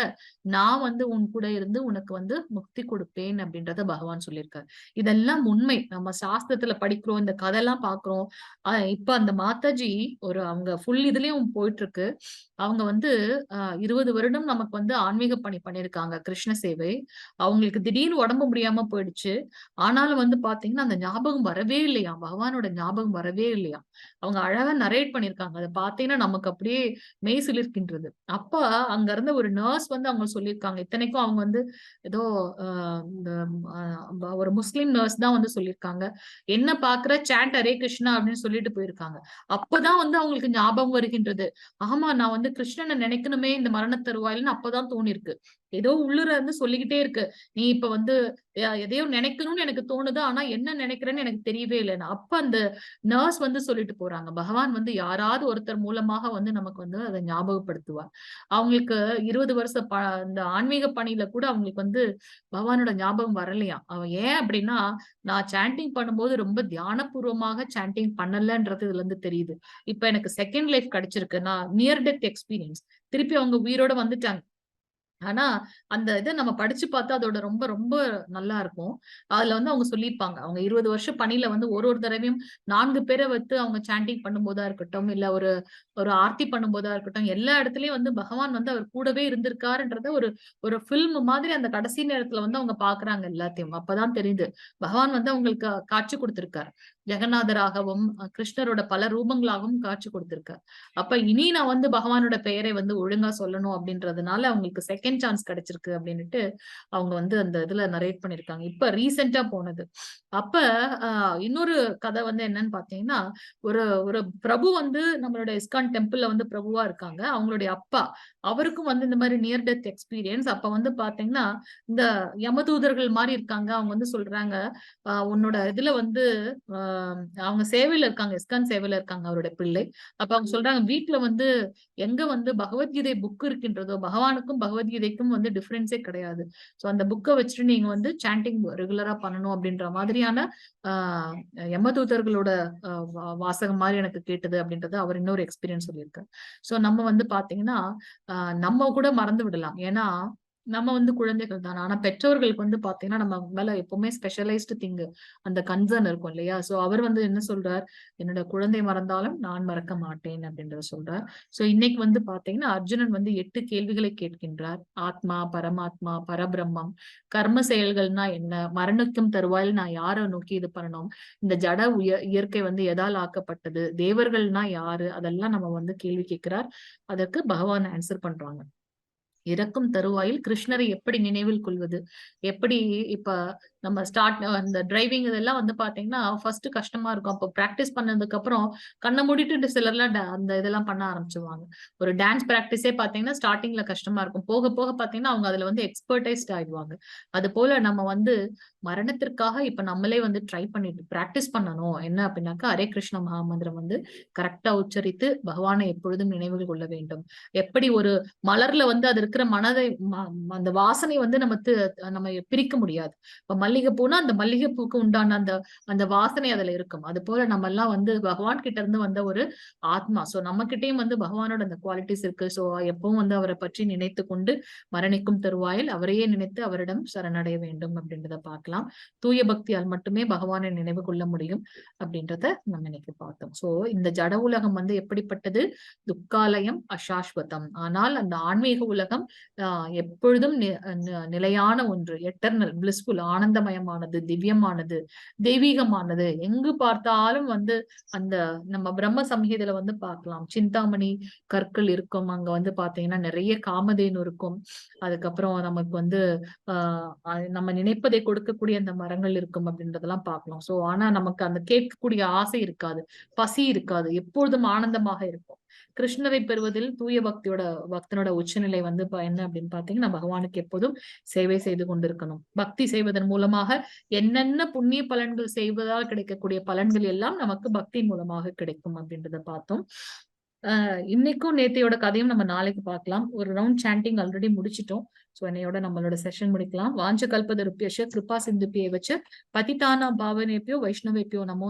நான் வந்து உன் கூட இருந்து உனக்கு வந்து முக்தி கொடுப்பேன் அப்படின்றத பகவான் சொல்லியிருக்காரு. இதெல்லாம் உண்மை. நம்ம சாஸ்திரத்துல படிக்கிறோம், இந்த கதையெல்லாம் பாக்குறோம். இப்ப அந்த மாதாஜி அவங்க ஃபுல் இதுலயும் போயிட்டு இருக்கு. அவங்க வந்து 20 வருடம் நமக்கு வந்து ஆன்மீக பணி பண்ணிருக்காங்க, கிருஷ்ண சேவை. போதே அவங்களுக்கு திடீர்னு உடம்பு முடியாம போயிடுச்சு. ஆனாலும் வந்து பாத்தீங்கன்னா அந்த ஞாபகம் வரவே இல்லையா, பகவானோட ஞாபகம் வரவே இல்லையா. அவங்க அழகா நரேட் பண்ணிருக்காங்க. அதை பாத்தீங்கன்னா நமக்கு அப்படியே மெய் சிலிர்க்கின்றது. அப்ப அங்க இருந்த ஒரு நர்ஸ் வந்து அவங்க சொல்லியிருக்காங்க. இத்தனைக்கும் அவங்க வந்து ஏதோ இந்த ஒரு முஸ்லிம் நர்ஸ் தான் வந்து சொல்லியிருக்காங்க. என்ன பாக்குற சாண்ட் ஹரே கிருஷ்ணா அப்படின்னு சொல்லிட்டு போயிருக்காங்க. அப்பதான் வந்து அவங்களுக்கு ஞாபகம் வருகின்றது. ஆமா, நான் வந்து கிருஷ்ணனை நினைக்கணுமே இந்த மரண தருவாயில்னு அப்பதான் தோணிருக்கு. ஏதோ உள்ளுர இருந்து சொல்லிக்கிட்டே இருக்கு. நீ இப்ப வந்து எதையோ நினைக்கணும்னு எனக்கு தோணுது. ஆனா என்ன நினைக்கிறேன்னு எனக்கு தெரியவே இல்லைன்னு. அப்ப அந்த நர்ஸ் வந்து சொல்லிட்டு போறாங்க. பகவான் வந்து யாராவது ஒருத்தர் மூலமாக வந்து நமக்கு வந்து அதை ஞாபகப்படுத்துவார். அவங்களுக்கு 20 வருஷ இந்த ஆன்மீக பணியில கூட அவங்களுக்கு வந்து பகவானோட ஞாபகம் வரலையாம். அவன் ஏன் அப்படின்னா, நான் சாண்டிங் பண்ணும்போது ரொம்ப தியானபூர்வமாக சாண்டிங் பண்ணலன்றது இதுல இருந்து தெரியுது. இப்ப எனக்கு செகண்ட் லைஃப் கிடைச்சிருக்கு. நான் நியர் டெத் எக்ஸ்பீரியன்ஸ். திருப்பி அவங்க உயிரோட வந்துட்டாங்க. ஆனா, அந்த இத நம்ம படிச்சு பார்த்தா அதோட ரொம்ப ரொம்ப நல்லா இருக்கும். அதுல வந்து அவங்க சொல்லியிருப்பாங்க. அவங்க 20 வருஷம் பணியில வந்து ஒரு ஒரு தடவையும் 4 பேர வைத்து அவங்க சாண்டிங் பண்ணும்போதா இருக்கட்டும், இல்ல ஒரு ஒரு ஆர்த்தி பண்ணும்போதா இருக்கட்டும், எல்லா இடத்துலயும் வந்து பகவான் வந்து அவர் கூடவே இருந்திருக்காருன்றத ஒரு ஒரு ஃபில்ம் மாதிரி அந்த கடைசி நேரத்துல வந்து அவங்க பார்க்குறாங்க எல்லாத்தையும். அப்பதான் தெரியுது. பகவான் வந்து அவங்களுக்கு காட்சி குடுத்திருக்காரு. ஜெகநாதராகவும், கிருஷ்ணரோட பல ரூபங்களாகவும் காட்சி குடுத்திருக்கார். அப்ப இனி நான் வந்து பகவானோட பெயரை வந்து ஒழுங்கா சொல்லணும் அப்படின்றதுனால அவங்களுக்கு செகண்ட் சான்ஸ் கிடைச்சிருக்கு அப்படின்னுட்டு அவங்க வந்து அந்த இதுல நரேட் பண்ணிருக்காங்க. இப்ப ரீசெண்டா போனது. அப்ப இன்னொரு கதை வந்து என்னன்னு பாத்தீங்கன்னா, ஒரு ஒரு பிரபு வந்து நம்மளோட இஸ்கான் டெம்பிள்ல வந்து பிரபுவா இருக்காங்க. அவங்களுடைய அப்பா அவருக்கும் வந்து இந்த மாதிரி நியர் டெத் எக்ஸ்பீரியன்ஸ். அப்ப வந்து பாத்தீங்கன்னா, இந்த யமதூதர்கள் மாதிரி இருக்காங்க. அவங்க வந்து சொல்றாங்க, உன்னோட இதுல வந்து அவங்க சேவையில இருக்காங்க. இஸ்கான் சேவையில இருக்காங்க அவரோட பிள்ளை. அப்ப அவங்க சொல்றாங்க, வீட்ல வந்து எங்க வந்து பகவத்கீதை புக் இருக்கின்றதோ, பகவானுக்கும் பகவத்கீதைக்கும் வந்து டிஃபரன்ஸே கிடையாது. சோ அந்த புக்க வச்சுட்டு நீங்க வந்து சாண்டிங் ரெகுலரா பண்ணணும் அப்படின்ற மாதிரியான ஆஹ் யமதூதர்களோட வாசகம் மாதிரி எனக்கு கேட்டது அப்படின்றது அவர் இன்னொரு எக்ஸ்பீரியன்ஸ் சொல்லியிருக்காரு. சோ நம்ம வந்து பாத்தீங்கன்னா நம்ம கூட மறந்து விடலாம். ஏன்னா நம்ம வந்து குழந்தைகள் தான். ஆனா பெற்றோர்களுக்கு வந்து பாத்தீங்கன்னா நம்ம மேல எப்பவுமே ஸ்பெஷலைஸ்டு திங் அந்த கன்சர்ன் இருக்கும் இல்லையா. சோ அவர் வந்து என்ன சொல்றார், என்னோட குழந்தை மறந்தாலும் நான் மறக்க மாட்டேன் அப்படின்றத சொல்றார். சோ இன்னைக்கு வந்து பாத்தீங்கன்னா அர்ஜுனன் வந்து 8 கேள்விகளை கேட்கின்றார். ஆத்மா, பரமாத்மா, பரபிரம்மம், கர்ம செயல்கள்னா என்ன, மரணிக்கும் தருவாயில் நான் யாரை நோக்கி இது பண்ணணும், இந்த ஜட இயற்கை வந்து எதால் ஆக்கப்பட்டது, தேவர்கள்னா யாரு, அதெல்லாம் நம்ம வந்து கேள்வி கேட்கிறார். அதற்கு பகவான் ஆன்சர் பண்றாங்க. இறக்கும் தருவாயில் கிருஷ்ணரை எப்படி நினைவில் கொள்வது, எப்படி இப்ப நம்ம அந்த டிரைவிங் இதெல்லாம் வந்து பாத்தீங்கன்னா ஃபர்ஸ்ட் கஷ்டமா இருக்கும். அப்போ பிராக்டிஸ் பண்ணதுக்கு அப்புறம் கண்ணை மூடிட்டு சிலர்லாம் அந்த இதெல்லாம் பண்ண ஆரம்பிச்சுவாங்க. ஒரு டான்ஸ் பிராக்டிஸே பாத்தீங்கன்னா ஸ்டார்டிங்ல கஷ்டமா இருக்கும். போக போக பாத்தீங்கன்னா அவங்க அதுல வந்து எக்ஸ்பர்டைஸ்ட் ஆயிடுவாங்க. அது போல நம்ம வந்து மரணத்திற்காக இப்ப நம்மளே வந்து ட்ரை பண்ணிட்டு பிராக்டிஸ் பண்ணணும். என்ன அப்படின்னாக்கா, ஹரே கிருஷ்ண மகாமந்திரம் வந்து கரெக்டா உச்சரித்து பகவானை எப்பொழுதும் நினைவில் கொள்ள வேண்டும். எப்படி ஒரு மலர்ல வந்து அது இருக்கிற மனதை அந்த வாசனை வந்து நம்ம பிரிக்க முடியாது. இப்ப மல்லிகை பூனா அந்த மல்லிகை பூக்கு உண்டான அந்த அந்த வாசனை அதுல இருக்கும். அது போல நம்ம எல்லாம் வந்து பகவான் கிட்ட இருந்து வந்த ஒரு ஆத்மா. சோ நம்ம கிட்டயும் வந்து பகவானோட அந்த குவாலிட்டிஸ் இருக்கு. சோ எப்பவும் வந்து அவரை பற்றி நினைத்து கொண்டு மரணிக்கும் தருவாயில் அவரையே நினைத்து அவரிடம் சரணடைய வேண்டும் அப்படின்றத பார்க்கலாம். தூய பக்தியால் மட்டுமே பகவானை நினைவு கொள்ள முடியும் அப்படின்றத நம்ம இன்னைக்கு பார்த்தோம். சோ இந்த ஜட உலகம் வந்து எப்படிப்பட்டது, துக்காலயம், அசாஸ்வதம். ஆனால் அந்த ஆன்மீக உலகம் எப்பொழுதும் நிலையான ஒன்று, எட்டர்னல், பிளிஸ்ஃபுல், ஆனந்தமயமானது, திவ்யமானது, தெய்வீகமானது. எங்கு பார்த்தாலும் வந்து அந்த நம்ம பிரம்ம சம்ஹிதையில வந்து பார்க்கலாம், சிந்தாமணி கற்கள் இருக்கும். அங்க வந்து பாத்தீங்கன்னா நிறைய காமதேனு இருக்கும். அதுக்கப்புறம் நமக்கு வந்து நம்ம நினைப்பதை கொடுக்கக்கூடிய அந்த மரங்கள் இருக்கும் அப்படின்றதெல்லாம் பார்க்கலாம். சோ ஆனா நமக்கு அந்த கேட்கக்கூடிய ஆசை இருக்காது, பசி இருக்காது, எப்பொழுதும் ஆனந்தமாக இருக்கும். கிருஷ்ணரை பெறுவதில் தூய பக்தனோட உச்சநிலை வந்து என்ன அப்படின்னு பாத்தீங்கன்னா, பகவானுக்கு எப்போதும் சேவை செய்து கொண்டிருக்கணும். பக்தி செய்வதன் மூலமாக என்னென்ன புண்ணிய பலன்கள் செய்வதால் கிடைக்கக்கூடிய பலன்கள் எல்லாம் நமக்கு பக்தி மூலமாக கிடைக்கும் அப்படின்றத பார்த்தோம். இன்னைக்கும் நேத்தையோட கதையும் நம்ம நாளைக்கு பார்க்கலாம். ஒரு ரவுண்ட் சாண்டிங் ஆல்ரெடி முடிச்சிட்டோம். சோ என்னையோட நம்மளோட செஷன் முடிக்கலாம். வாஞ்ச கல்பதருப்யஸ்ய கிருபா சிந்துப்யே வச்சு பதிதானா பாவனேப்யோ வைஷ்ணவேப்யோ நமோ